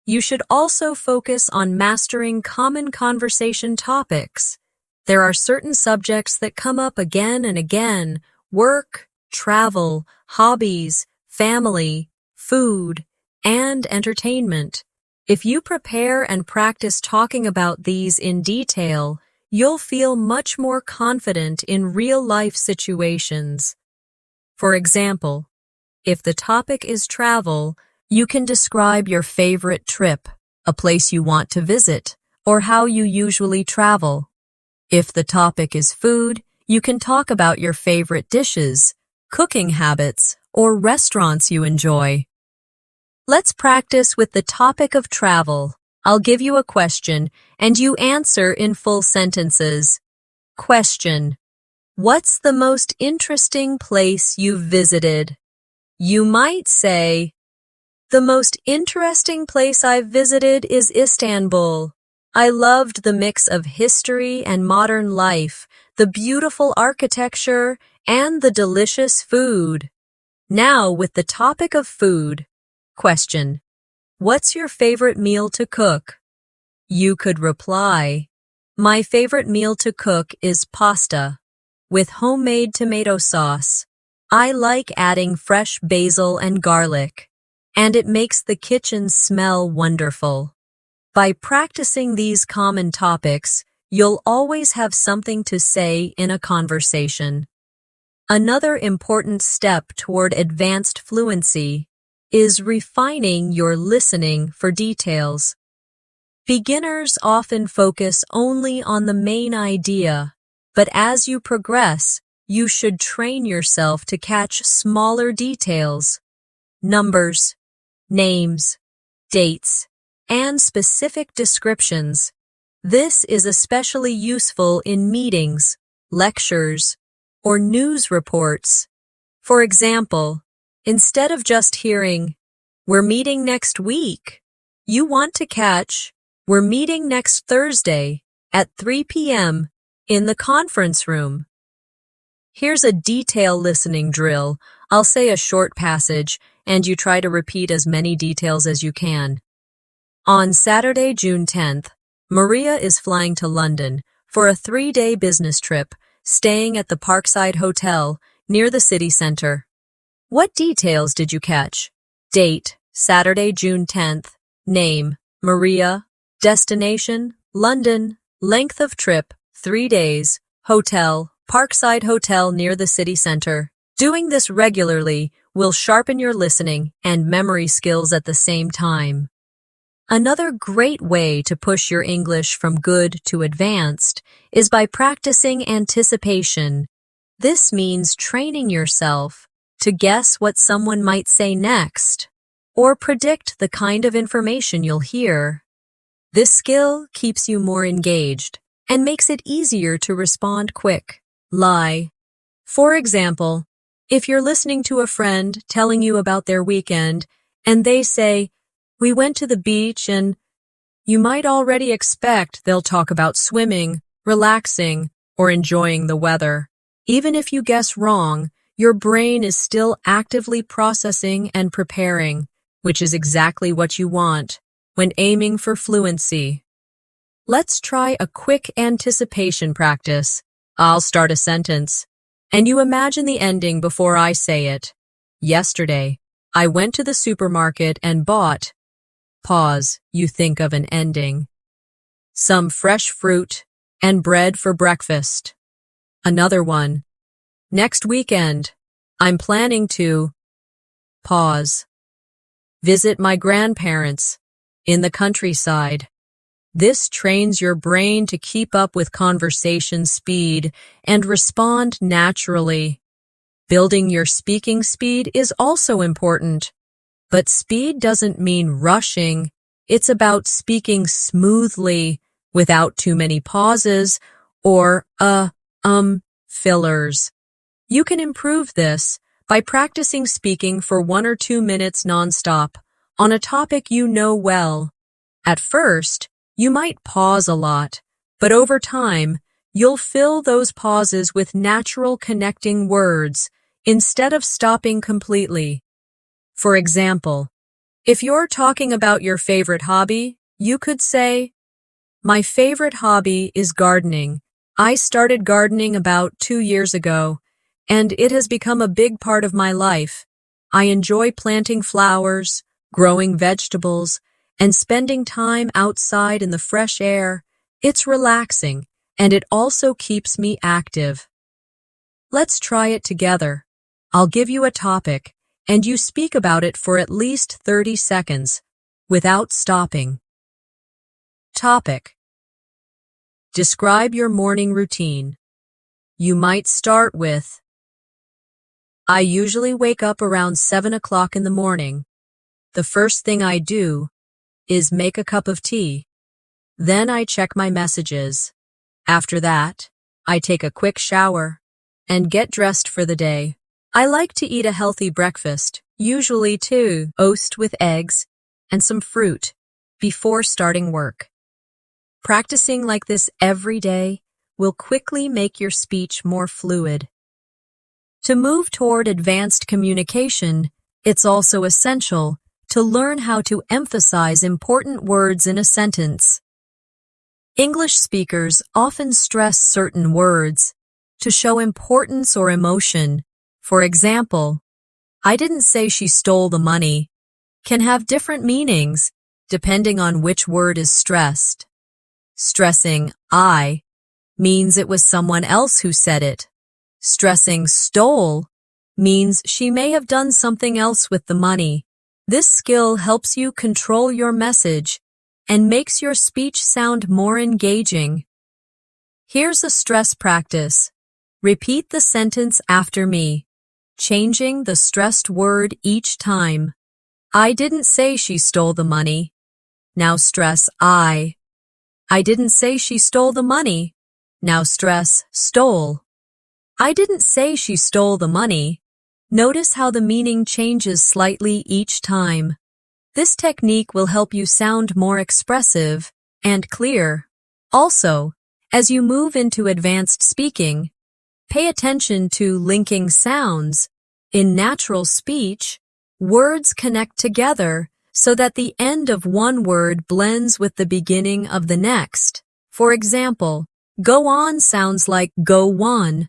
you should also focus on mastering common conversation topics. There are certain subjects that come up again and again: work, travel, hobbies, family, food, and entertainment. If you prepare and practice talking about these in detail, you'll feel much more confident in real-life situations. For example, if the topic is travel, you can describe your favorite trip, a place you want to visit, or how you usually travel. If the topic is food, you can talk about your favorite dishes, cooking habits, or restaurants you enjoy. Let's practice with the topic of travel. I'll give you a question, and you answer in full sentences. Question: What's the most interesting place you've visited? You might say, "The most interesting place I've visited is Istanbul. I loved the mix of history and modern life, the beautiful architecture, and the delicious food." Now with the topic of food. Question: What's your favorite meal to cook? You could reply, "My favorite meal to cook is pasta with homemade tomato sauce. I like adding fresh basil and garlic, and it makes the kitchen smell wonderful." By practicing these common topics, you'll always have something to say in a conversation. Another important step toward advanced fluency is refining your listening for details. Beginners often focus only on the main idea, but as you progress, you should train yourself to catch smaller details: numbers, names, dates, and specific descriptions. This is especially useful in meetings, lectures, or news reports. For example, instead of just hearing, "We're meeting next week," you want to catch, "We're meeting next Thursday at 3 p.m. In the conference room. Here's a detail listening drill. I'll say a short passage, and you try to repeat as many details as you can. On Saturday, June 10th, Maria is flying to London for a 3-day business trip, staying at the Parkside Hotel near the city center. What details did you catch? Date, Saturday, June 10th. Name, Maria. Destination, London. Length of trip, 3 days. Hotel, Parkside Hotel near the city center. Doing this regularly will sharpen your listening and memory skills at the same time. Another great way to push your English from good to advanced is by practicing anticipation. This means training yourself to guess what someone might say next, or predict the kind of information you'll hear. This skill keeps you more engaged and makes it easier to respond quick. Lie. For example, if you're listening to a friend telling you about their weekend and they say, "We went to the beach," and you might already expect they'll talk about swimming, relaxing, or enjoying the weather. Even if you guess wrong, your brain is still actively processing and preparing, which is exactly what you want when aiming for fluency. Let's try a quick anticipation practice. I'll start a sentence, and you imagine the ending before I say it. Yesterday, I went to the supermarket and bought. Pause, you think of an ending. Some fresh fruit and bread for breakfast. Another one. Next weekend, I'm planning to. Pause. Visit my grandparents in the countryside. This trains your brain to keep up with conversation speed and respond naturally. Building your speaking speed is also important. But speed doesn't mean rushing. It's about speaking smoothly, without too many pauses or fillers. You can improve this by practicing speaking for 1 or 2 minutes nonstop on a topic you know well. At first, you might pause a lot, but over time, you'll fill those pauses with natural connecting words instead of stopping completely. For example, if you're talking about your favorite hobby, you could say, "My favorite hobby is gardening. I started gardening about 2 years ago, and it has become a big part of my life. I enjoy planting flowers, growing vegetables, and spending time outside in the fresh air. It's relaxing, and it also keeps me active." Let's try it together. I'll give you a topic, and you speak about it for at least 30 seconds, without stopping. Topic. Describe your morning routine. You might start with, "I usually wake up around 7 o'clock in the morning. The first thing I do is make a cup of tea. Then I check my messages. After that, I take a quick shower and get dressed for the day. I like to eat a healthy breakfast, usually toast with eggs and some fruit, before starting work." Practicing like this every day will quickly make your speech more fluid. To move toward advanced communication, it's also essential to learn how to emphasize important words in a sentence. English speakers often stress certain words to show importance or emotion. For example, "I didn't say she stole the money," can have different meanings depending on which word is stressed. Stressing "I" means it was someone else who said it. Stressing "stole" means she may have done something else with the money. This skill helps you control your message and makes your speech sound more engaging. Here's a stress practice. Repeat the sentence after me, changing the stressed word each time. "I didn't say she stole the money." Now stress "I." "I didn't say she stole the money." Now stress "stole." "I didn't say she stole the money." Notice how the meaning changes slightly each time. This technique will help you sound more expressive and clear. Also, As you move into advanced speaking, pay attention to linking sounds. In natural speech, words connect together so that the end of one word blends with the beginning of the next. For example, go on sounds like go on,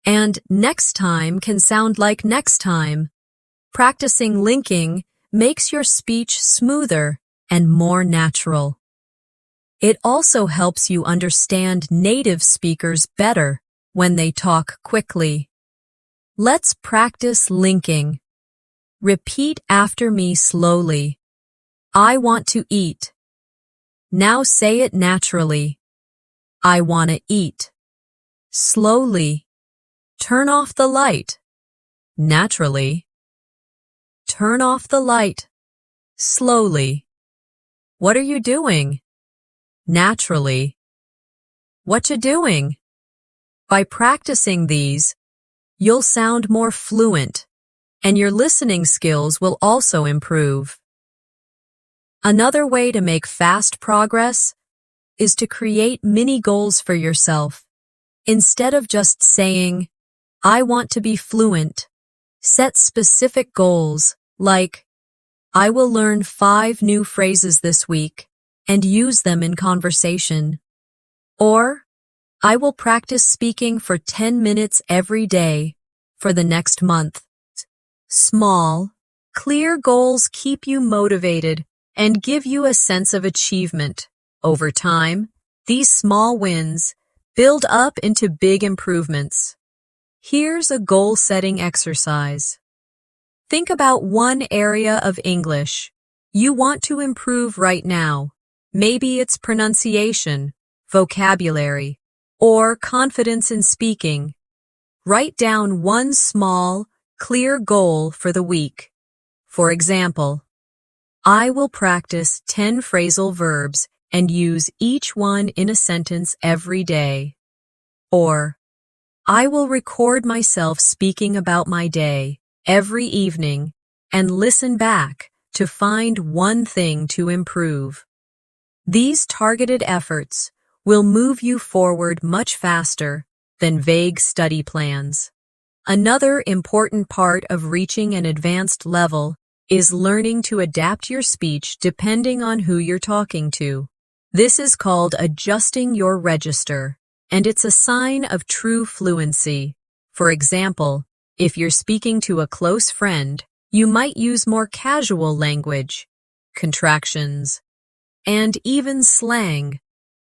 and next time can sound like next time. Practicing linking makes your speech smoother and more natural. It also helps you understand native speakers better when they talk quickly. Let's practice linking. Repeat after me slowly. I want to eat. Now say it naturally. I want to eat. Slowly. Turn off the light. Naturally. Turn off the light. Slowly. What are you doing? Naturally. What you doing? By practicing these, you'll sound more fluent, and your listening skills will also improve. Another way to make fast progress is to create mini goals for yourself. Instead of just saying, I want to be fluent, set specific goals like, I will learn 5 new phrases this week and use them in conversation. Or, I will practice speaking for 10 minutes every day for the next month. Small, clear goals keep you motivated and give you a sense of achievement. Over time, these small wins build up into big improvements. Here's a goal-setting exercise. Think about one area of English you want to improve right now. Maybe it's pronunciation, vocabulary, or confidence in speaking. Write down one small, clear goal for the week. For example, I will practice 10 phrasal verbs and use each one in a sentence every day. Or, I will record myself speaking about my day every evening and listen back to find one thing to improve. These targeted efforts will move you forward much faster than vague study plans. Another important part of reaching an advanced level is learning to adapt your speech depending on who you're talking to. This is called adjusting your register, and it's a sign of true fluency. For example, if you're speaking to a close friend, you might use more casual language, contractions, and even slang.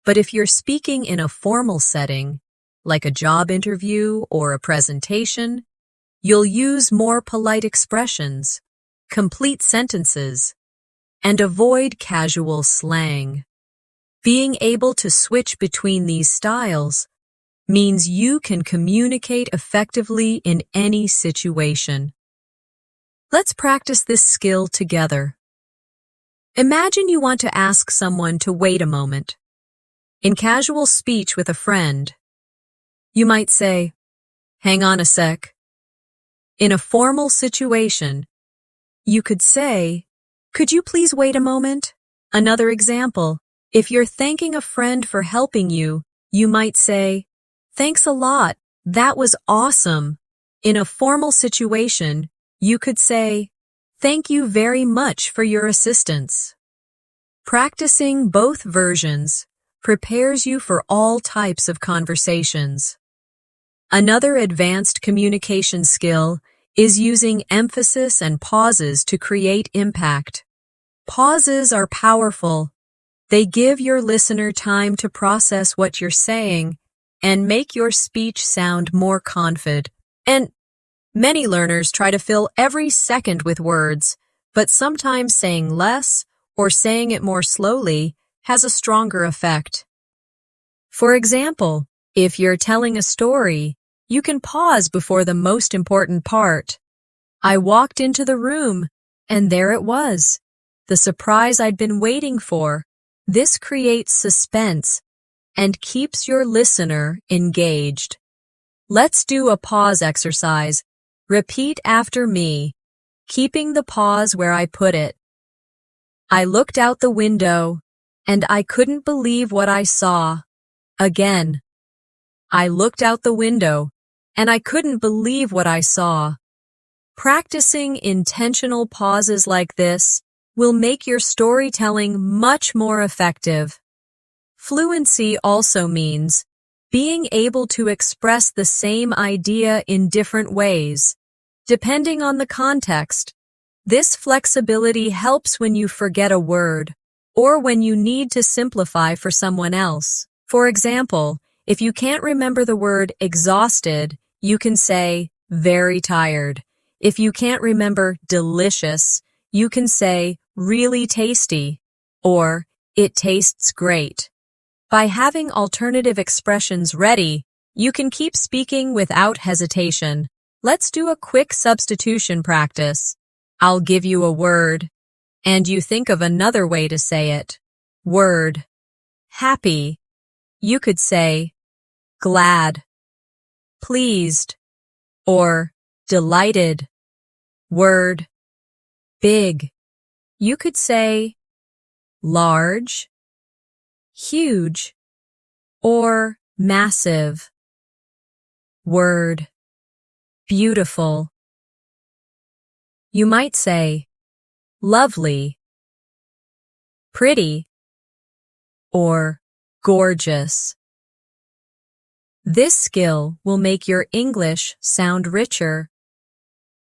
But if you're speaking in a formal setting, like a job interview or a presentation, you'll use more polite expressions, complete sentences, and avoid casual slang. Being able to switch between these styles means you can communicate effectively in any situation. Let's practice this skill together. Imagine you want to ask someone to wait a moment. In casual speech with a friend, you might say, hang on a sec. In a formal situation, you could say, could you please wait a moment? Another example, if you're thanking a friend for helping you, you might say, thanks a lot, that was awesome. In a formal situation, you could say, thank you very much for your assistance. Practicing both versions prepares you for all types of conversations. Another advanced communication skill is using emphasis and pauses to create impact. Pauses are powerful. They give your listener time to process what you're saying and make your speech sound more confident. And many learners try to fill every second with words, but sometimes saying less or saying it more slowly has a stronger effect. For example, if you're telling a story, you can pause before the most important part. I walked into the room, and there it was, the surprise I'd been waiting for. This creates suspense and keeps your listener engaged. Let's do a pause exercise. Repeat after me, keeping the pause where I put it. I looked out the window, and I couldn't believe what I saw. Again. I looked out the window, and I couldn't believe what I saw. Practicing intentional pauses like this will make your storytelling much more effective. Fluency also means being able to express the same idea in different ways, depending on the context. This flexibility helps when you forget a word or when you need to simplify for someone else. For example, if you can't remember the word exhausted, you can say very tired. If you can't remember delicious, you can say really tasty or it tastes great. By having alternative expressions ready, you can keep speaking without hesitation. Let's do a quick substitution practice. I'll give you a word, and you think of another way to say it. Word. Happy. You could say glad, pleased, or delighted. Word. Big. You could say large, huge, or massive. Word. Beautiful. You might say lovely, pretty, or gorgeous. This skill will make your English sound richer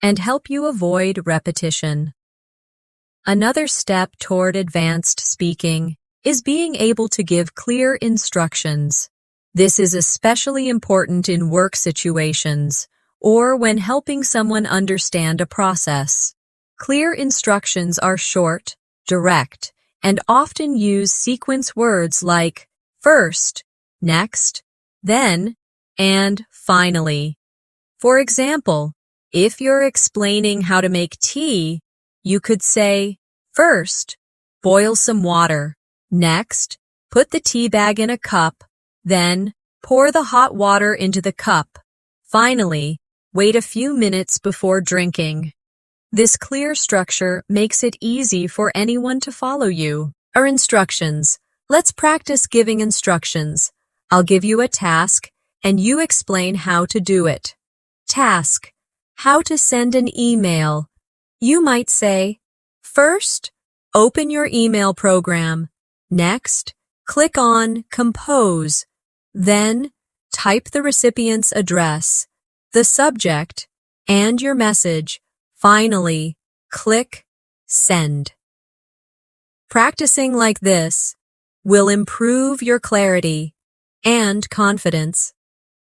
and help you avoid repetition. Another step toward advanced speaking is being able to give clear instructions. This is especially important in work situations or when helping someone understand a process. Clear instructions are short, direct, and often use sequence words like first, next, then, and finally. For example, if you're explaining how to make tea, you could say, first, boil some water. Next, put the tea bag in a cup. Then, pour the hot water into the cup. Finally, wait a few minutes before drinking. This clear structure makes it easy for anyone to follow you. Our instructions. Let's practice giving instructions. I'll give you a task, and you explain how to do it. Task. How to send an email. You might say, first, open your email program. Next, click on Compose. Then, type the recipient's address, the subject, and your message. Finally, click Send. Practicing like this will improve your clarity and confidence.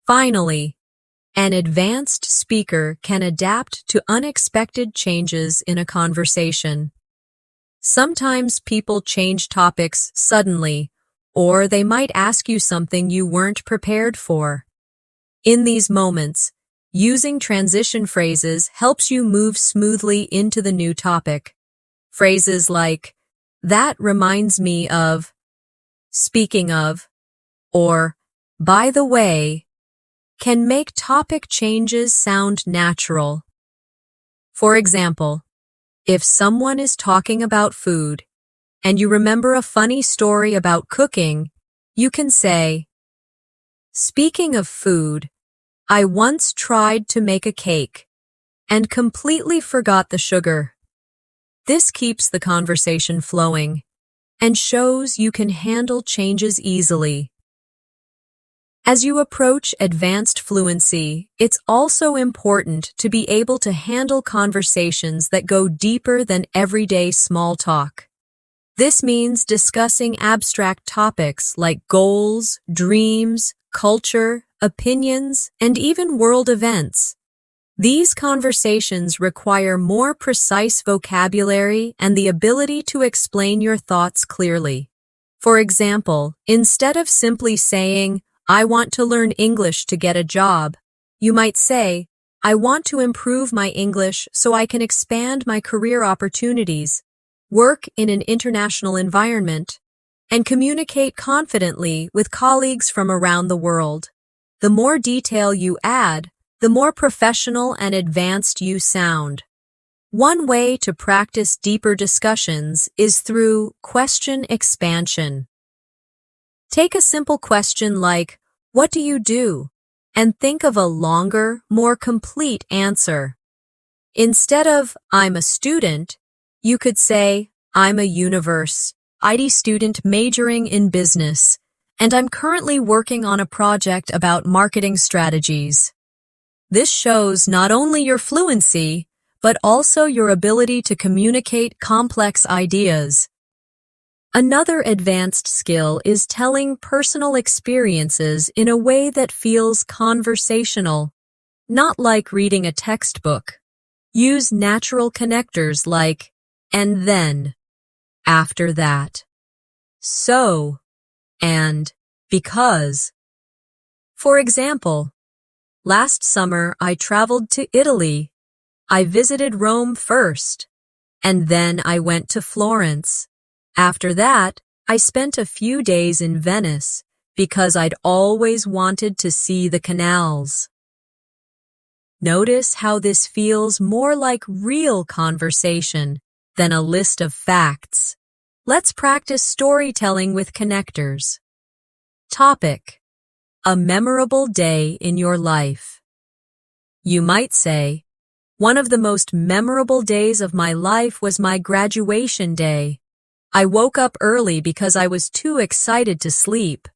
Finally, an advanced speaker can adapt to unexpected changes in a conversation. Sometimes people change topics suddenly, or they might ask you something you weren't prepared for. In these moments, using transition phrases helps you move smoothly into the new topic. Phrases like, that reminds me of, speaking of, or, by the way, can make topic changes sound natural. For example, if someone is talking about food, and you remember a funny story about cooking, you can say, speaking of food, I once tried to make a cake and completely forgot the sugar. This keeps the conversation flowing and shows you can handle changes easily. As you approach advanced fluency, it's also important to be able to handle conversations that go deeper than everyday small talk. This means discussing abstract topics like goals, dreams, culture, opinions, and even world events. These conversations require more precise vocabulary and the ability to explain your thoughts clearly. For example, instead of simply saying, I want to learn English to get a job, you might say, I want to improve my English so I can expand my career opportunities, work in an international environment, and communicate confidently with colleagues from around the world. The more detail you add, the more professional and advanced you sound. One way to practice deeper discussions is through question expansion. Take a simple question like, "What do you do?" and think of a longer, more complete answer. Instead of, "I'm a student," you could say, "I'm a university student majoring in business, and I'm currently working on a project about marketing strategies." This shows not only your fluency, but also your ability to communicate complex ideas. Another advanced skill is telling personal experiences in a way that feels conversational, not like reading a textbook. Use natural connectors like, "and then," "after that," "so," and "because." For example, last summer I traveled to Italy. I visited Rome first, and then I went to Florence. After that, I spent a few days in Venice because I'd always wanted to see the canals. Notice how this feels more like real conversation than a list of facts. Let's practice storytelling with connectors. Topic: a memorable day in your life. You might say, "One of the most memorable days of my life was my graduation day. I woke up early because I was too excited to sleep.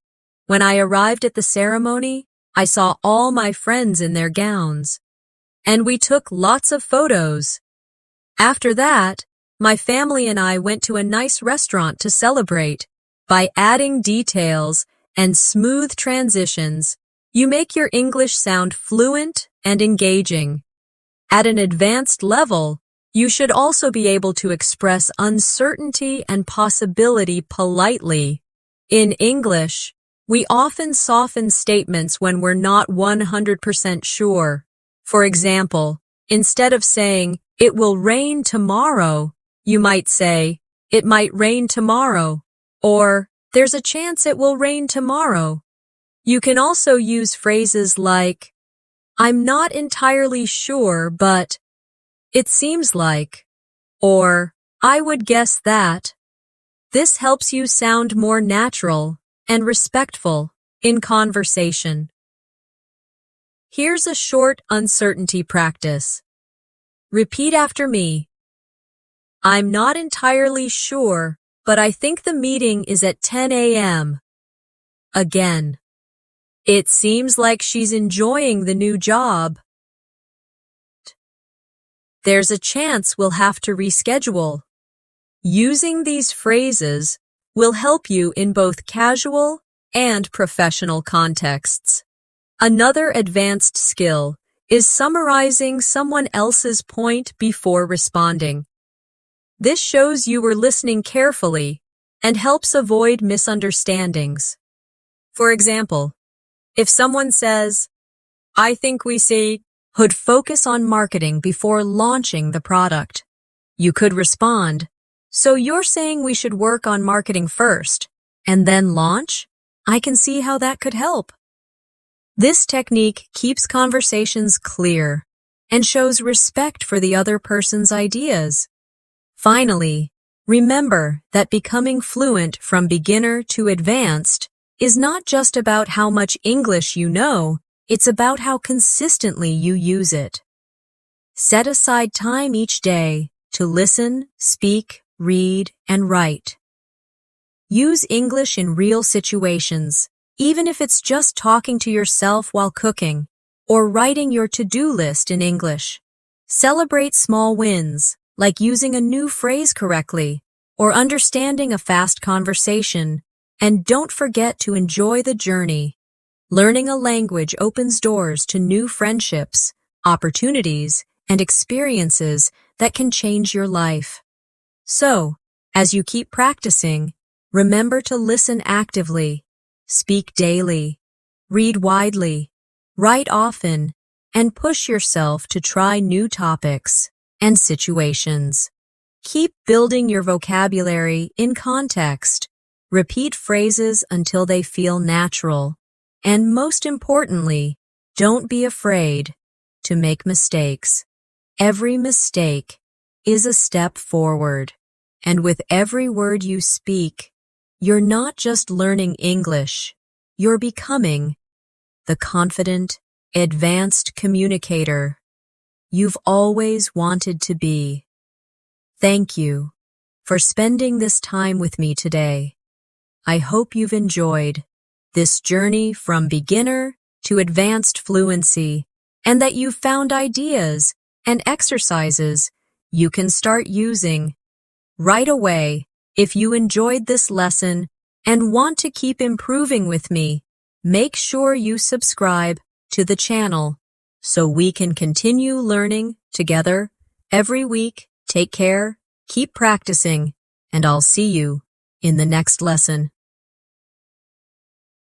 When I arrived at the ceremony, I saw all my friends in their gowns, and we took lots of photos. After that, my family and I went to a nice restaurant to celebrate." By adding details and smooth transitions, you make your English sound fluent and engaging. At an advanced level, you should also be able to express uncertainty and possibility politely. In English, we often soften statements when we're not 100% sure. For example, instead of saying, "It will rain tomorrow," you might say, "It might rain tomorrow," or "There's a chance it will rain tomorrow." You can also use phrases like, "I'm not entirely sure, but it seems like," or "I would guess that." This helps you sound more natural and respectful in conversation. Here's a short uncertainty practice. Repeat after me. "I'm not entirely sure, but I think the meeting is at 10 a.m. Again. "It seems like she's enjoying the new job. There's a chance we'll have to reschedule." Using these phrases will help you in both casual and professional contexts. Another advanced skill is summarizing someone else's point before responding. This shows you were listening carefully and helps avoid misunderstandings. For example, if someone says, "I think we should focus on marketing before launching the product," you could respond, "So you're saying we should work on marketing first and then launch? I can see how that could help." This technique keeps conversations clear and shows respect for the other person's ideas. Finally, remember that becoming fluent from beginner to advanced is not just about how much English you know, it's about how consistently you use it. Set aside time each day to listen, speak, read, and write. Use English in real situations, even if it's just talking to yourself while cooking or writing your to-do list in English. Celebrate small wins, like using a new phrase correctly or understanding a fast conversation, and don't forget to enjoy the journey. Learning a language opens doors to new friendships, opportunities, and experiences that can change your life. So, as you keep practicing, remember to listen actively, speak daily, read widely, write often, and push yourself to try new topics and situations. Keep building your vocabulary in context. Repeat phrases until they feel natural. And most importantly, don't be afraid to make mistakes. Every mistake is a step forward. And with every word you speak, You're not just learning English, you're becoming the confident, advanced communicator you've always wanted to be. Thank you for spending this time with me today. I hope you've enjoyed this journey from beginner to advanced fluency, and that you've found ideas and exercises you can start using right away. If you enjoyed this lesson and want to keep improving with me, make sure you subscribe to the channel so we can continue learning together every week. Take care, keep practicing, and I'll see you in the next lesson.